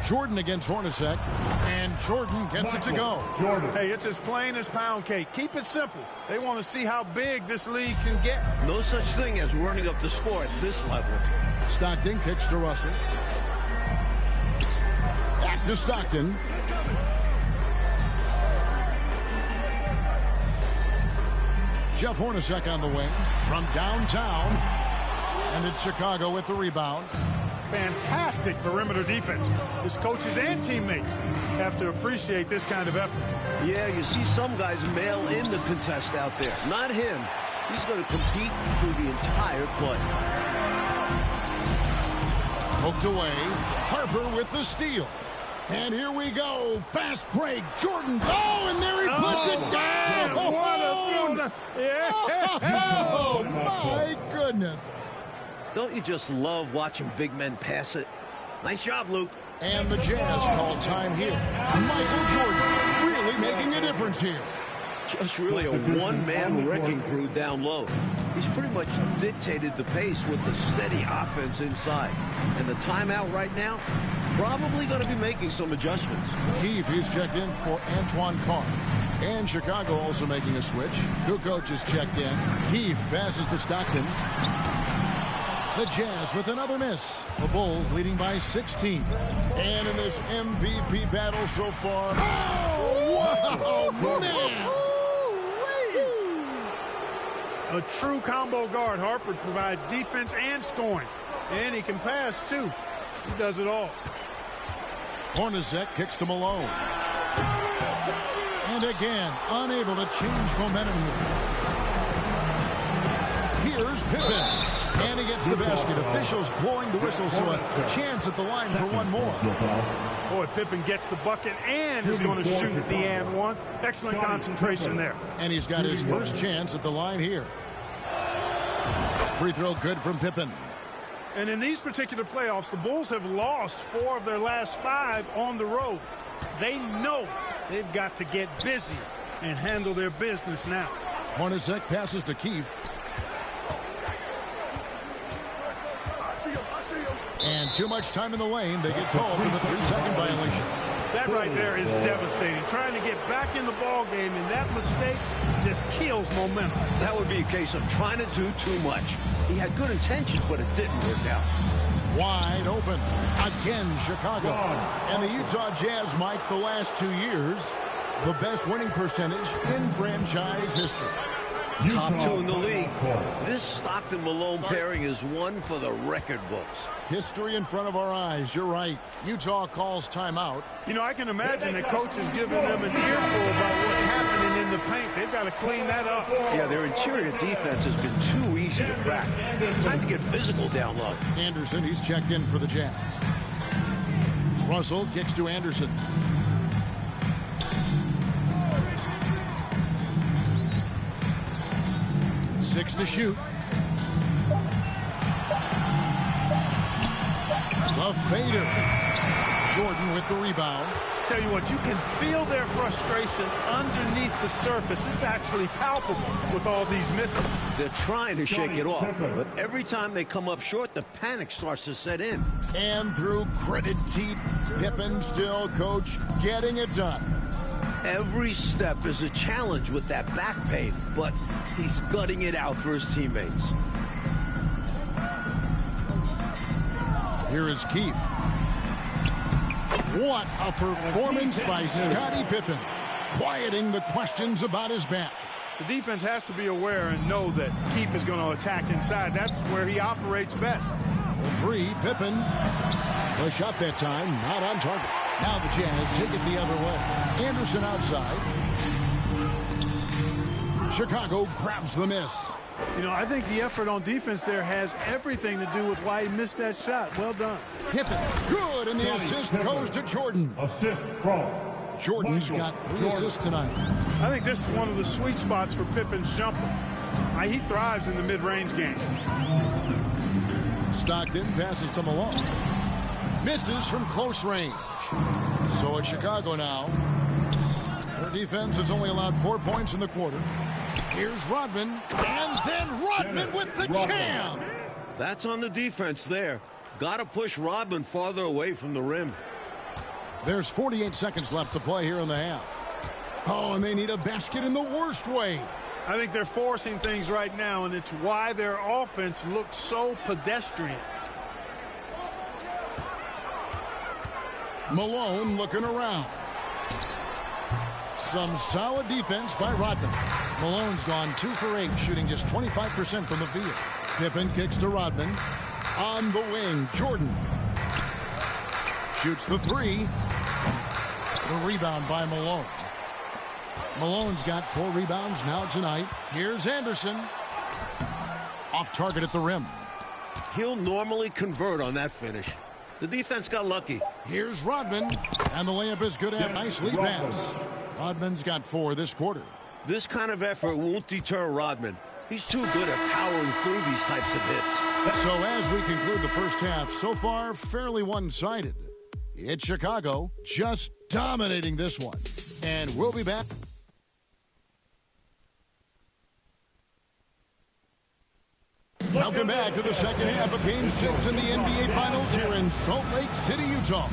Jordan against Hornacek. And Jordan gets it to go. Hey, it's as plain as pound cake. Keep it simple. They want to see how big this league can get. No such thing as running up the score at this level. Stockton kicks to Russell. Back to Stockton. Jeff Hornacek on the wing from downtown. And it's Chicago with the rebound. Fantastic perimeter defense. His coaches and teammates have to appreciate this kind of effort. Yeah, you see some guys mail in the contest out there. Not him. He's going to compete through the entire play. Poked away. Harper with the steal. And here we go. Fast break. Jordan. Oh! Yeah. Oh, my goodness. Don't you just love watching big men pass it? Nice job, Luke. And the Jazz call time here. Michael Jordan really making a difference here. Just really a one-man wrecking crew down low. He's pretty much dictated the pace with the steady offense inside. And the timeout right now, probably going to be making some adjustments. Keefe is checked in for Antoine Carr. And Chicago also making a switch. Kukoc is checked in. Keefe passes to Stockton. The Jazz with another miss. The Bulls leading by 16. And in this MVP battle so far, oh, wow, man. A true combo guard. Harper provides defense and scoring. And he can pass, too. He does it all. Hornacek kicks to Malone. And again, unable to change momentum here. Here's Pippen. And he gets the basket. Officials blowing the whistle, so a chance at the line for one more. Boy, Pippen gets the bucket and is going to shoot the and one. Excellent concentration there. And he's got his first chance at the line here. Free throw good from Pippen. And in these particular playoffs, the Bulls have lost 4 of their last 5 on the road. They know they've got to get busy and handle their business now. Hornacek passes to Keefe. And too much time in the lane. They get called for the 3-second violation. That right there is devastating. Trying to get back in the ball game, and that mistake just kills momentum. That would be a case of trying to do too much. He had good intentions, but it didn't work out. Wide open. Again, Chicago. And the Utah Jazz, Mike, the last 2 years, the best winning percentage in franchise history. Top 2 in the league. This Stockton-Malone pairing is one for the record books. History in front of our eyes. You're right. Utah calls timeout. You know, I can imagine that coach is giving them an earful about what's happening in the paint. They've got to clean that up. Yeah, their interior defense has been too easy to crack. Time to get physical down low. Anderson, he's checked in for the Jazz. Russell kicks to Anderson. Six to shoot. The fader. Jordan with the rebound. Tell you what, you can feel their frustration underneath the surface. It's actually palpable with all these misses. They're trying to shake it off, but every time they come up short, the panic starts to set in. And through gritted teeth, Pippen still, coach, getting it done. Every step is a challenge with that back pain, but he's gutting it out for his teammates. Here is Keefe. What a performance by Scottie Pippen, quieting the questions about his back. The defense has to be aware and know that Keefe is going to attack inside. That's where he operates best. For 3, Pippen. The shot that time, not on target. Now the Jazz take it the other way. Anderson outside. Chicago grabs the miss. You know, I think the effort on defense there has everything to do with why he missed that shot. Well done. Pippen, good, and the assist goes to Jordan. Assist from Jordan's got 3 assists tonight. I think this is one of the sweet spots for Pippen's jumper. He thrives in the mid-range game. Stockton passes to Malone. Misses from close range. So it's Chicago now. Their defense has only allowed 4 points in the quarter. Here's Rodman, and then Rodman with the jam. That's on the defense there. Got to push Rodman farther away from the rim. There's 48 seconds left to play here in the half. Oh, and they need a basket in the worst way. I think they're forcing things right now, and it's why their offense looks so pedestrian. Malone looking around. Some solid defense by Rodman. Malone's gone 2 for 8, shooting just 25% from the field. Pippen kicks to Rodman. On the wing, Jordan. Shoots the 3. The rebound by Malone. Malone's got 4 rebounds now tonight. Here's Anderson. Off target at the rim. He'll normally convert on that finish. The defense got lucky. Here's Rodman. And the layup is good at nicely pass. Rodman's got 4 this quarter. This kind of effort won't deter Rodman. He's too good at powering through these types of hits. So as we conclude the first half, so far fairly one-sided. It's Chicago just dominating this one. And we'll be back. Welcome back to the second half of Game 6 in the NBA Finals here in Salt Lake City, Utah.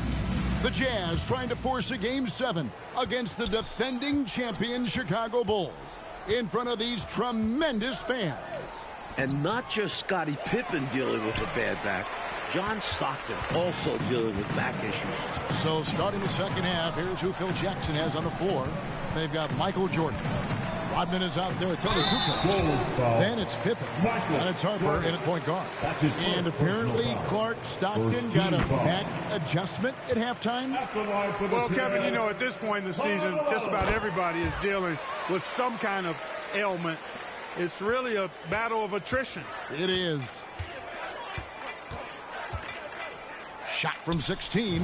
The Jazz trying to force a Game 7 against the defending champion Chicago Bulls in front of these tremendous fans. And not just Scottie Pippen dealing with a bad back. John Stockton also dealing with back issues. So starting the second half, here's who Phil Jackson has on the floor. They've got Michael Jordan. Rodman is out there at Tony Kukoc. Then it's Pippen. And it's Harper in at point guard. And apparently Clark Stockton got a back adjustment at halftime. Well, Kevin, you know, at this point in the season, just about everybody is dealing with some kind of ailment. It's really a battle of attrition. It is. Shot from 16.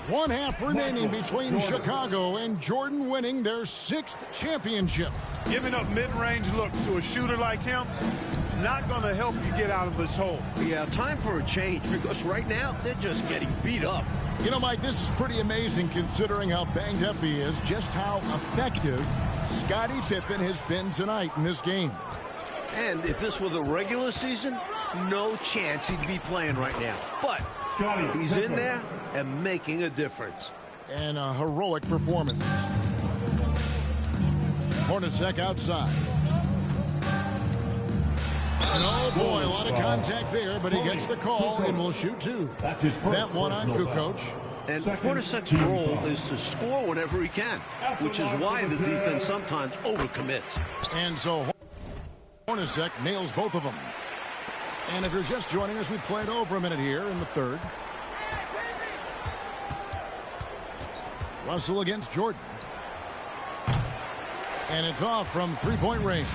1 half remaining between Chicago and Jordan winning their 6th championship. Giving up mid-range looks to a shooter like him, not going to help you get out of this hole. Yeah, time for a change because right now they're just getting beat up. You know, Mike, this is pretty amazing considering how banged up he is, just how effective Scottie Pippen has been tonight in this game. And if this were the regular season, no chance he'd be playing right now. But he's in there and making a difference. And a heroic performance. Hornacek outside. And oh boy, a lot of contact there, but he gets the call and will shoot 2. That one on Kukoc. And Hornacek's role is to score whenever he can, which is why the defense sometimes overcommits. And so Hornacek nails both of them. And if you're just joining us, we played over a minute here in the third. Russell against Jordan. And it's off from three-point range.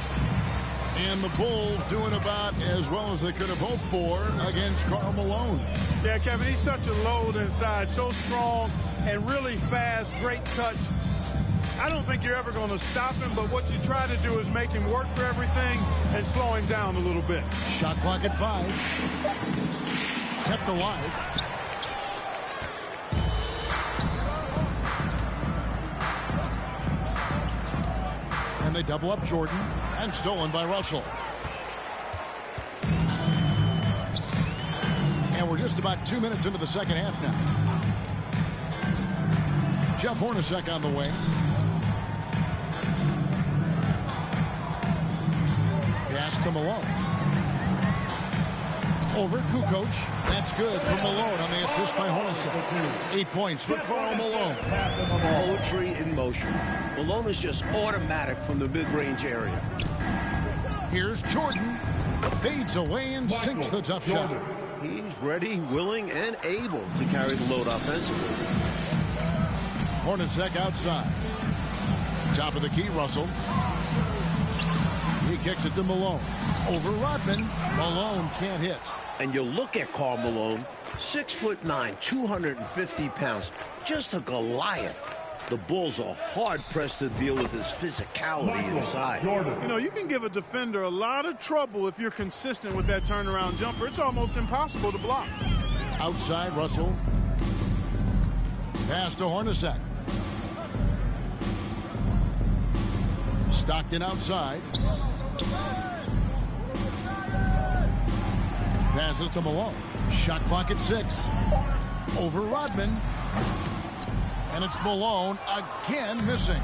And the Bulls doing about as well as they could have hoped for against Karl Malone. Yeah, Kevin, he's such a load inside, so strong and really fast, great touch. I don't think you're ever going to stop him, but what you try to do is make him work for everything and slow him down a little bit. Shot clock at 5. Kept alive. And they double up Jordan, and stolen by Russell. And we're just about 2 minutes into the second half now. Jeff Hornacek on the wing. Pass to Malone. Over Kukoc. That's good for Malone on the assist by Hornacek. 8 points for Karl Malone. Poetry in motion. Malone is just automatic from the mid-range area. Here's Jordan. Fades away and sinks the tough shot. He's ready, willing, and able to carry the load offensively. Hornacek outside. Top of the key, Russell. He kicks it to Malone. Over Rodman. Malone can't hit. And you look at Karl Malone, 6'9", 250 pounds, just a Goliath. The Bulls are hard-pressed to deal with his physicality inside. You know, you can give a defender a lot of trouble if you're consistent with that turnaround jumper. It's almost impossible to block. Outside, Russell. Pass to Hornacek. Stockton outside. Passes to Malone. Shot clock at 6. Over Rodman. And it's Malone again missing.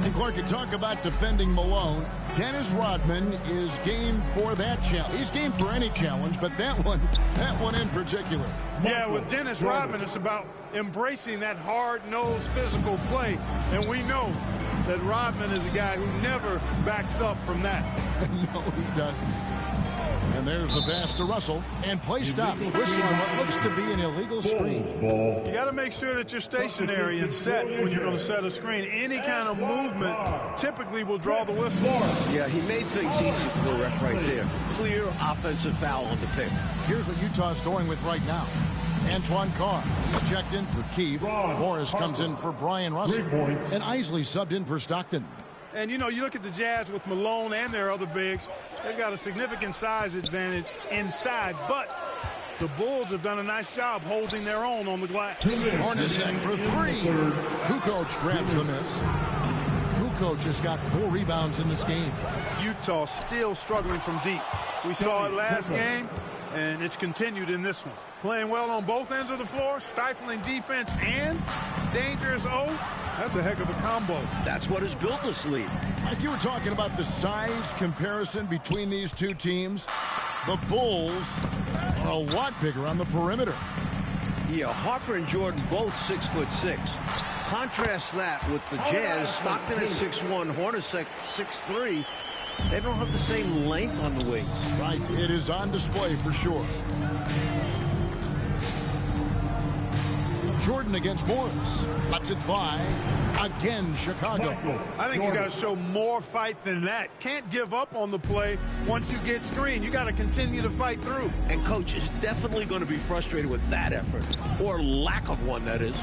And Clark, you talk about defending Malone. Dennis Rodman is game for that challenge. He's game for any challenge, but that one in particular. Yeah, with Dennis Rodman, it's about embracing that hard-nosed physical play. And we know that Rodman is a guy who never backs up from that. No, he doesn't. And there's the pass to Russell. And play stops. Whistling what looks to be an illegal screen. You got to make sure that you're stationary and set when you're going to set a screen. Any kind of movement typically will draw the whistle. Yeah, he made things easy for the ref right there. Clear offensive foul on the pick. Here's what Utah's going with right now. Antoine Carr, he's checked in for Keefe. Morris comes in for Brian Russell. And Isley subbed in for Stockton. And, you know, you look at the Jazz with Malone and their other bigs, they've got a significant size advantage inside. But the Bulls have done a nice job holding their own on the glass. Hornacek for three. Kukoc grabs the miss. Kukoc has got 4 rebounds in this game. Utah still struggling from deep. We saw it last game, and it's continued in this one. Playing well on both ends of the floor, stifling defense and dangerous O. That's a heck of a combo. That's what has built this lead. Like you were talking about the size comparison between these two teams, the Bulls are a lot bigger on the perimeter. Yeah, Harper and Jordan both 6'6". Contrast that with the Jazz, Stockton at 6'1", Hornacek 6'3". They don't have the same length on the wings. Right, it is on display for sure. Jordan against Morris. Lets it fly. Again, Chicago. I think he's got to show more fight than that. Can't give up on the play once you get screened. You got to continue to fight through. And Coach is definitely going to be frustrated with that effort, or lack of one, that is.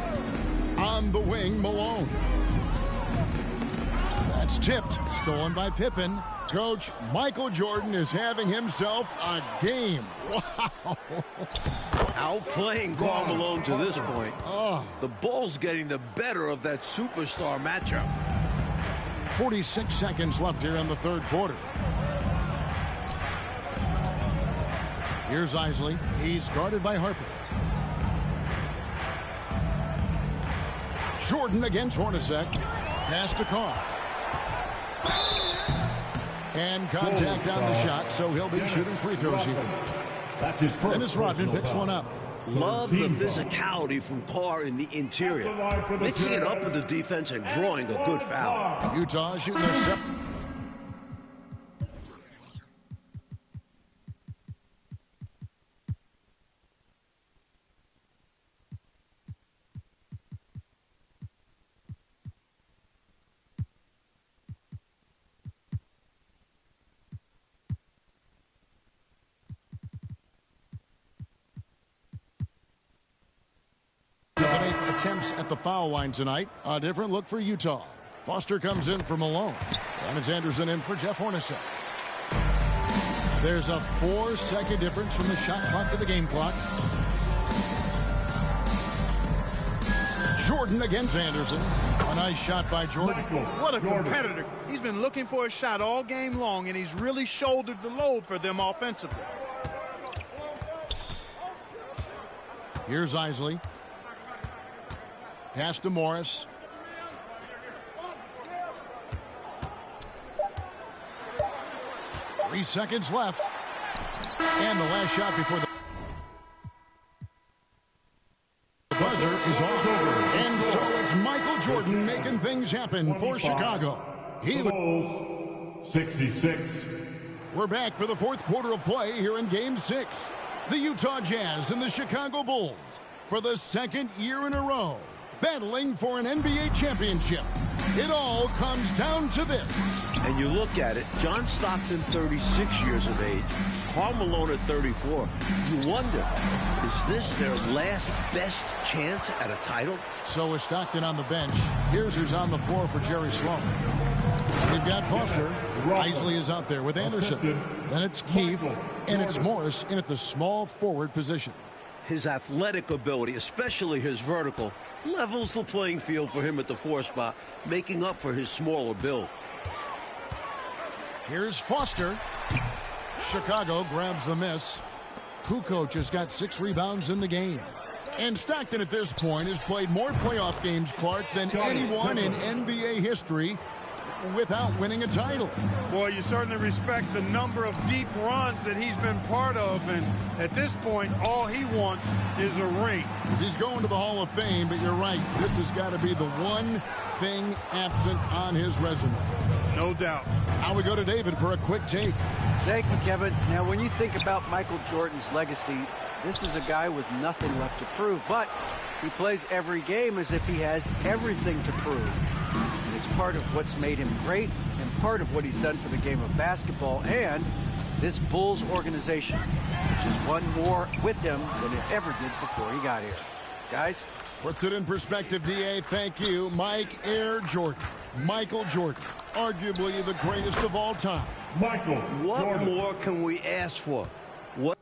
On the wing, Malone. That's tipped. Stolen by Pippen. Coach, Michael Jordan is having himself a game. Wow. Outplaying Karl Malone to this point. The Bulls getting the better of that superstar matchup. 46 seconds left here in the third quarter. Here's Isley. He's guarded by Harper. Jordan against Hornacek. Pass to Carr. And contact on the shot, so he'll be shooting free throws here. Dennis Rodman picks one up. Love the physicality from Carr in the interior. Mixing it up with the defense and drawing a good foul. Utah shooting their set. Attempts at the foul line tonight. A different look for Utah. Foster comes in for Malone. And it's Anderson in for Jeff Hornacek. There's a 4-second difference from the shot clock to the game clock. Jordan against Anderson. A nice shot by Jordan. What a competitor. He's been looking for a shot all game long, and he's really shouldered the load for them offensively. Here's Isley. Pass to Morris. Three seconds left. And the last shot before the buzzer is off. And so it's Michael Jordan making things happen for Chicago. He Bulls 66. We're back for the fourth quarter of play here in Game 6. The Utah Jazz and the Chicago Bulls, for the second year in a row, battling for an NBA championship. It all comes down to this. And you look at it, John Stockton, 36 years of age, Karl Malone at 34. You wonder, is this their last best chance at a title? So is Stockton on the bench. Here's who's on the floor for Jerry Sloan. We've got Foster. Isley is out there with Anderson. Then it's Keefe, and it's Morris in at the small forward position. His athletic ability, especially his vertical, levels the playing field for him at the 4 spot, making up for his smaller build. Here's Foster. Chicago grabs the miss. Kukoc has got 6 rebounds in the game. And Stockton at this point has played more playoff games, Clark, than anyone in NBA history without winning a title. Boy, you certainly respect the number of deep runs that he's been part of, and at this point, all he wants is a ring. He's going to the Hall of Fame, but you're right. This has got to be the one thing absent on his resume. No doubt. Now we go to David for a quick take. Thank you, Kevin. Now, when you think about Michael Jordan's legacy, this is a guy with nothing left to prove, but he plays every game as if he has everything to prove. And it's part of what's made him great and part of what he's done for the game of basketball and this Bulls organization, which has won more with him than it ever did before he got here. Guys? Puts it in perspective, D.A. Thank you. Mike Air Jordan. Michael Jordan. arguably the greatest of all time. Michael What Jordan. more can we ask for? What?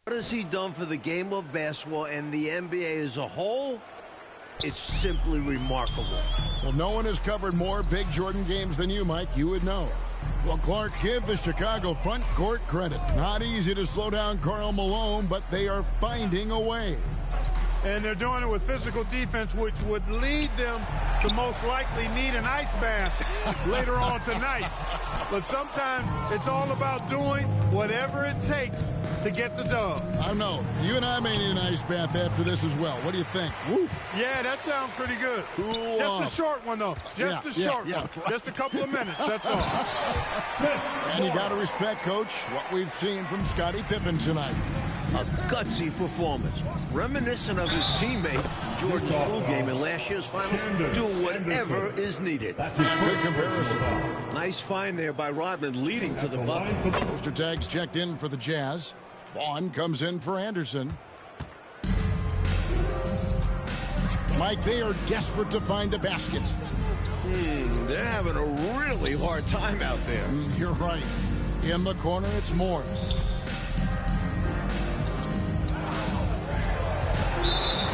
What has he done for the game of basketball and the NBA as a whole? It's simply remarkable. Well, no one has covered more big Jordan games than you, Mike. You would know. Well, Clark, give the Chicago front court credit. Not easy to slow down Karl Malone, but they are finding a way. And they're doing it with physical defense, which would lead them to most likely need an ice bath later on tonight. But sometimes it's all about doing whatever it takes to get the dub. I know. You and I may need an ice bath after this as well. What do you think? Woof. Yeah, that sounds pretty good. Cool Just off. a short one, though. Just a short one. Just a couple of minutes, that's all. And you got to respect, Coach, what we've seen from Scottie Pippen tonight. A gutsy performance, reminiscent of his teammate Jordan's flu game in last year's finals. Do whatever is needed. Good comparison. Nice find there by Rodman, leading to the bucket. Poster tags checked in for the Jazz. Vaughn comes in for Anderson. Mike, they are desperate to find a basket. They're having a really hard time out there. You're right. In the corner, it's Morris.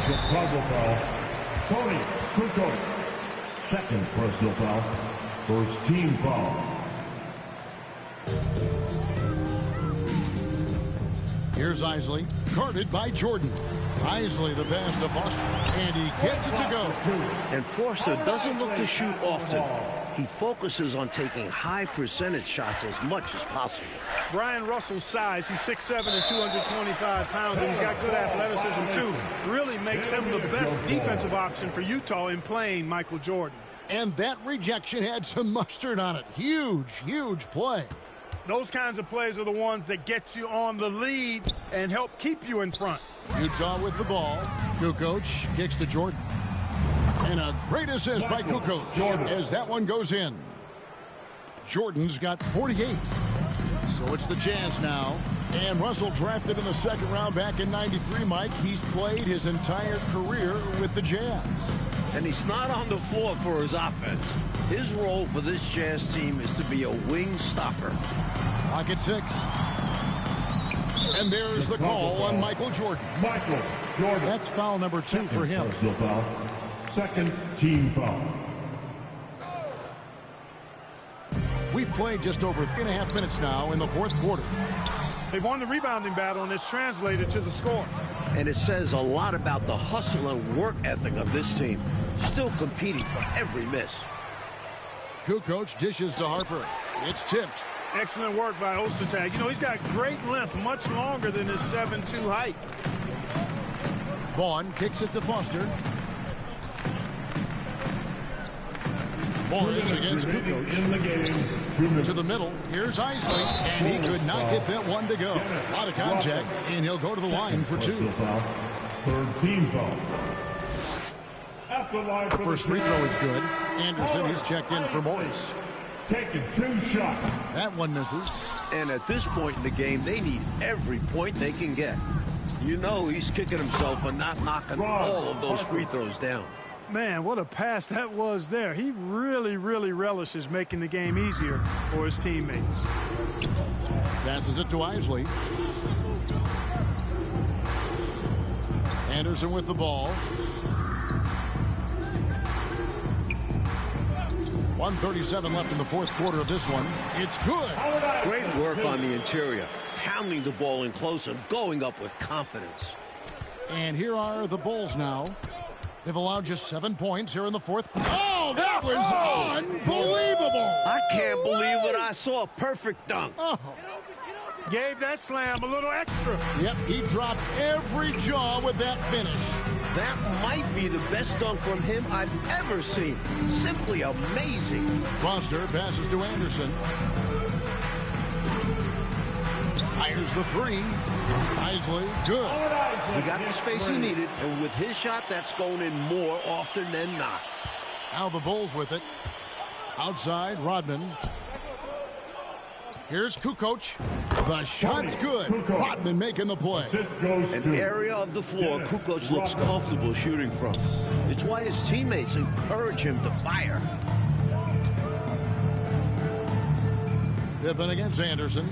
Chicago foul. Tony Kukoc. Second personal foul. First team foul. Here's Isley, guarded by Jordan. Isley the pass to Foster, and he gets it to go. And Forster doesn't look to shoot often. He focuses on taking high percentage shots as much as possible. Brian Russell's size, he's 6'7" and 225 pounds, and he's got good athleticism, too. Really makes him the best defensive option for Utah in playing Michael Jordan. And that rejection had some mustard on it. Huge, huge play. Those kinds of plays are the ones that get you on the lead and help keep you in front. Utah with the ball. Kukoc kicks to Jordan. And a great assist by Kukoc as that one goes in. Jordan's got 48. So it's the Jazz now. And Russell drafted in the second round back in '93, Mike. He's played his entire career with the Jazz. And he's not on the floor for his offense. His role for this Jazz team is to be a wing stopper. Pocket 6. And there's the call on Michael Jordan. Michael Jordan. That's foul number 2 for him. Personal foul. Second team foul. We've played just over 3.5 minutes now in the fourth quarter. They've won the rebounding battle, and it's translated to the score. And it says a lot about the hustle and work ethic of this team. Still competing for every miss. Kukoc dishes to Harper. It's tipped. Excellent work by Ostertag. You know, he's got great length, much longer than his 7'2" height. Vaughn kicks it to Foster. Morris against Kukoc. In the game. To the middle. Here's Isley. And he could not get that one to go. A lot of contact. And he'll go to the line for 2. Third team foul. At the line The first free throw is good. Anderson is checked in for Morris. Taking 2 shots. That one misses. And at this point in the game, they need every point they can get. You know he's kicking himself for not knocking all of those free throws down. Man, what a pass that was there. He really, really relishes making the game easier for his teammates. Passes it to Isley. Anderson with the ball. 1:37 left in the fourth quarter of this one. It's good. Great work on the interior, pounding the ball in close and going up with confidence. And here are the Bulls now. They've allowed just 7 points here in the fourth quarter. Oh, that was unbelievable. I can't believe what I saw. Perfect dunk. Oh. Gave that slam a little extra. Yep, he dropped every jaw with that finish. That might be the best dunk from him I've ever seen. Simply amazing. Foster passes to Anderson. Fires the three. Isley, good. He got the space he needed, and with his shot, that's going in more often than not. Now the Bulls with it. Outside, Rodman. Here's Kukoc. The shot's good. Rodman making the play. An area of the floor Kukoc looks comfortable shooting from. It's why his teammates encourage him to fire. Pippen against Anderson.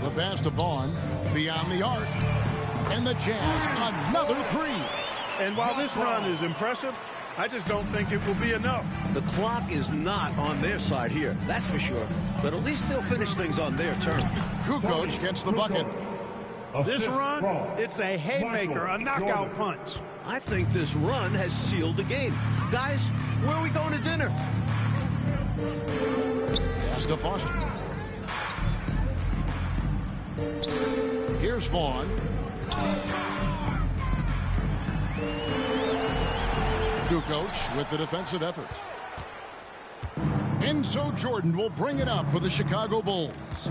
The pass to Vaughn. Beyond the arc. And the Jazz, another three. And while this run is impressive, I just don't think it will be enough. The clock is not on their side here, that's for sure. But at least they'll finish things on their terms. Kukoc gets the bucket. This run, it's a haymaker, a knockout punch. I think this run has sealed the game. Guys, where are we going to dinner? Pass to Foster. Here's Vaughn. Kukoc with the defensive effort. Enzo Jordan will bring it up for the Chicago Bulls.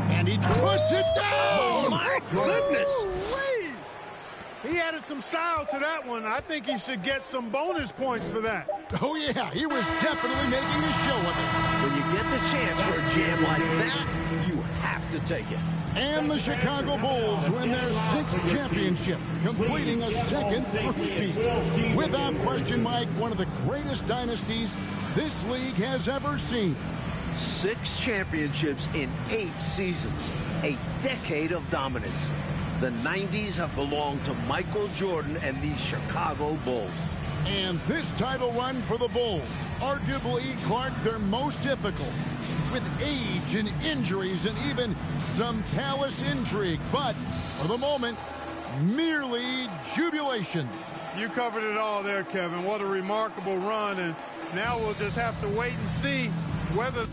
And he puts it down! Oh, my goodness! He added some style to that one. I think he should get some bonus points for that. Oh, yeah, he was definitely making a show of it. When you get the chance for a jam like that, you have to take it. And the Chicago Bulls win their 6th championship, completing a second three-peat. Without question, Mike, one of the greatest dynasties this league has ever seen. 6 championships in 8 seasons. A decade of dominance. The 90s have belonged to Michael Jordan and the Chicago Bulls. And this title run for the Bulls, arguably, Clark, their most difficult, with age and injuries and even some palace intrigue. But for the moment, merely jubilation. You covered it all there, Kevin. What a remarkable run. And now we'll just have to wait and see whether...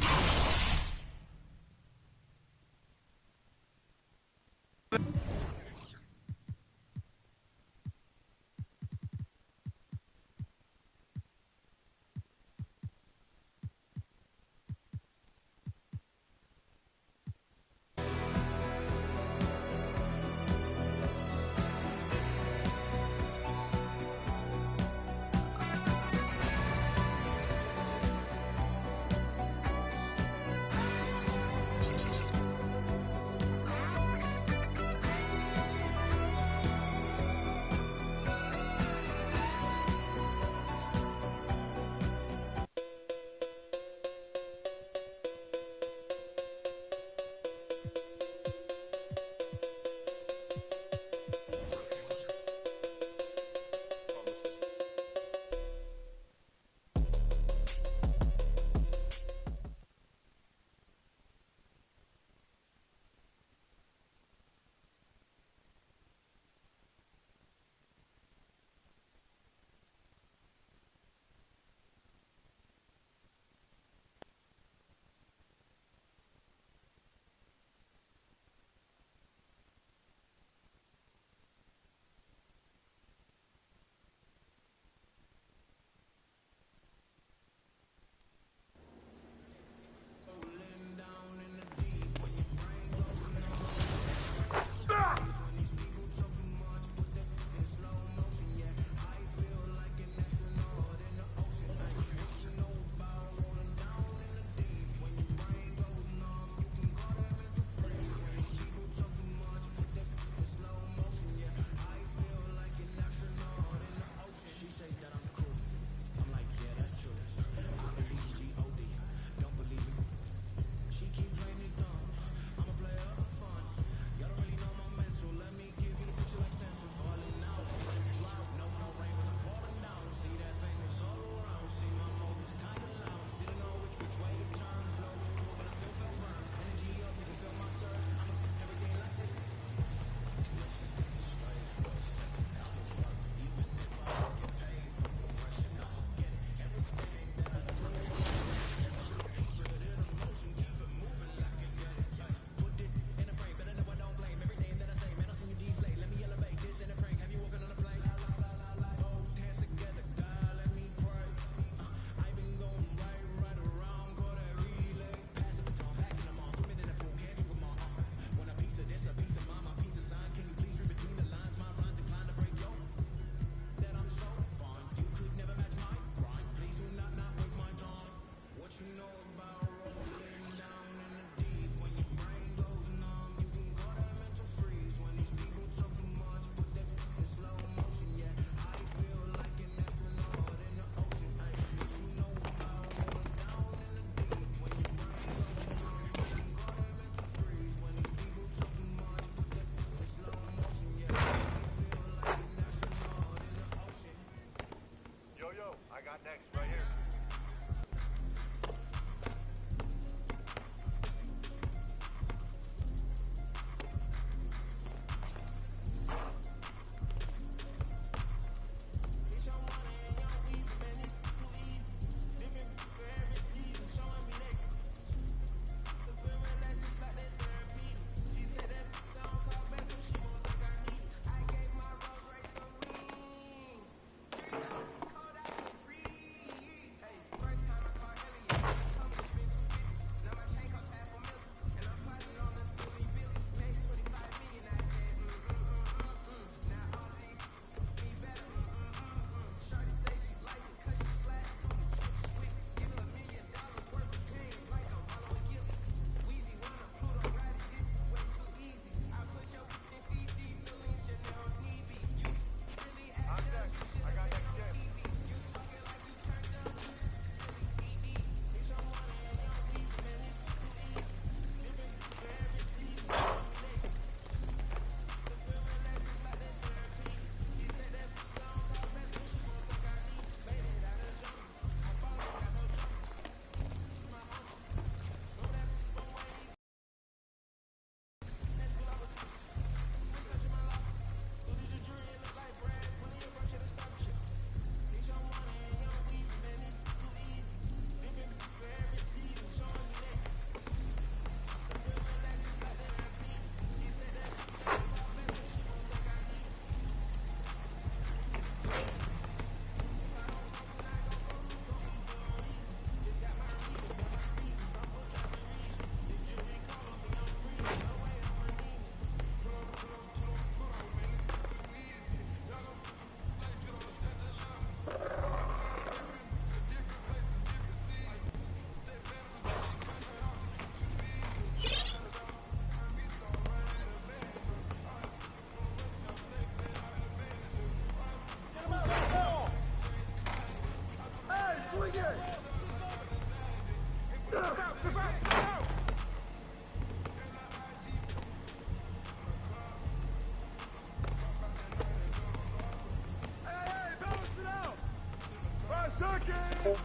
Good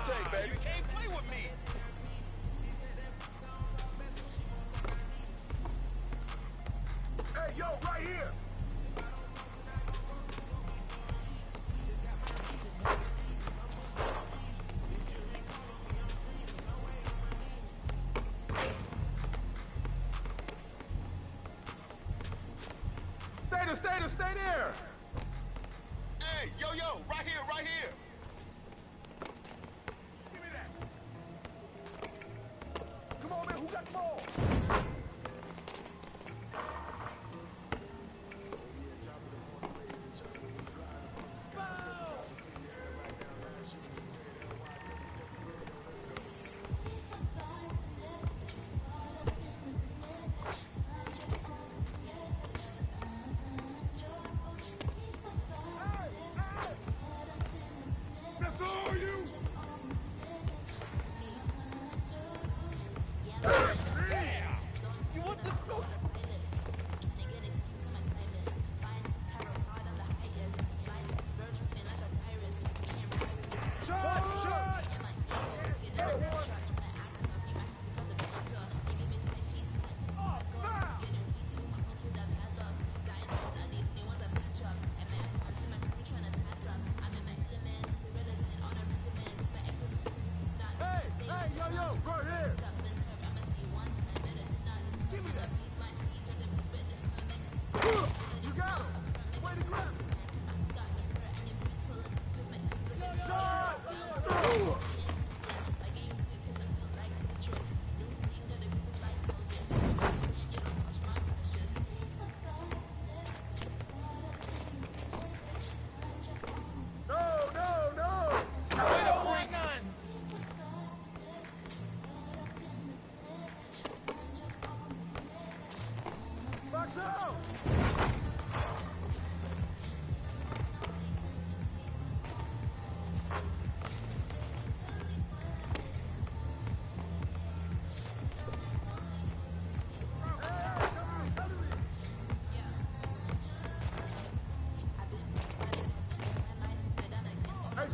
take, baby. You can't play with me. Hey, yo, right here. Stay there. Hey, yo, right here, right here. Give me that. Come on, man, who got the ball?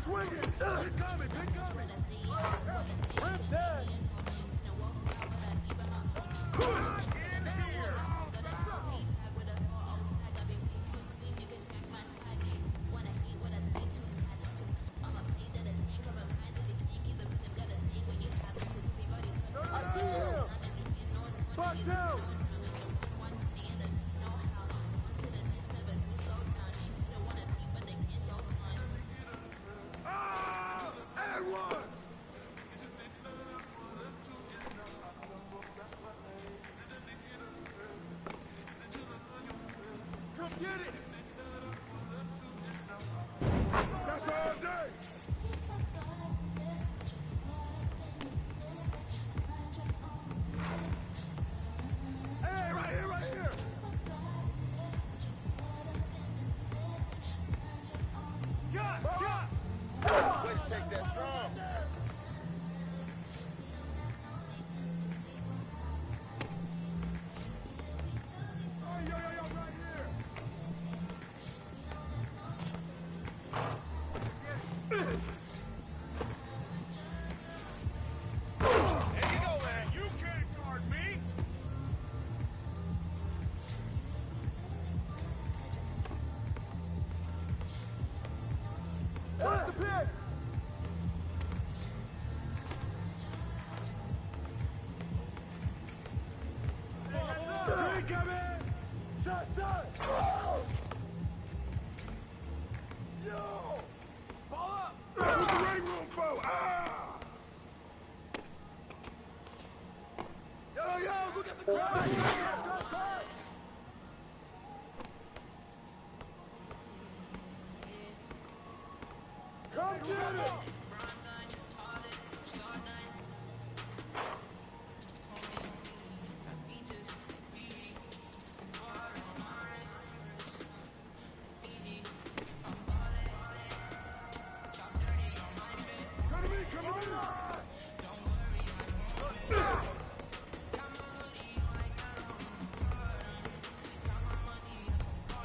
Swing it! Incoming! Rip that! In here! I see him! Buck out! Watch the pit! Shot! Yo! Ball up! That's what the ring room for! Ah! Yo, look at the crowd! Scratch! Come get it!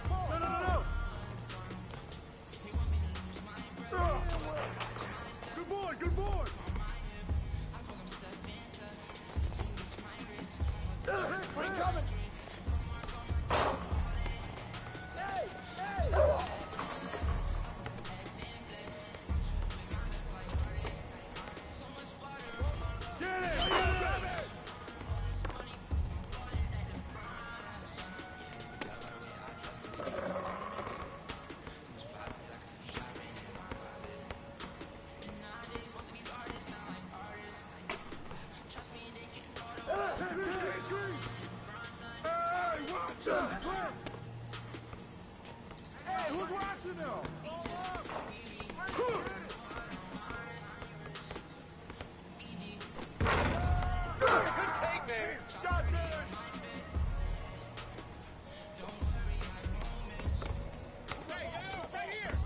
No, coming! Hey! Hey! Get it! Hey, who's watching now? Good take, baby. God damn it. Hey, right here.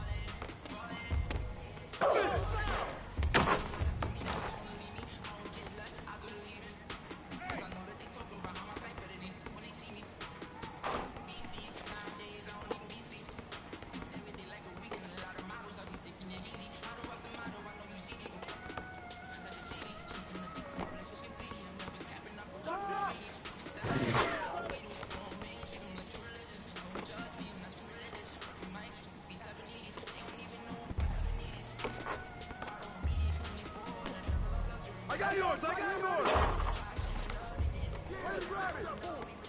I got yours! I got yours! Hey, grab it!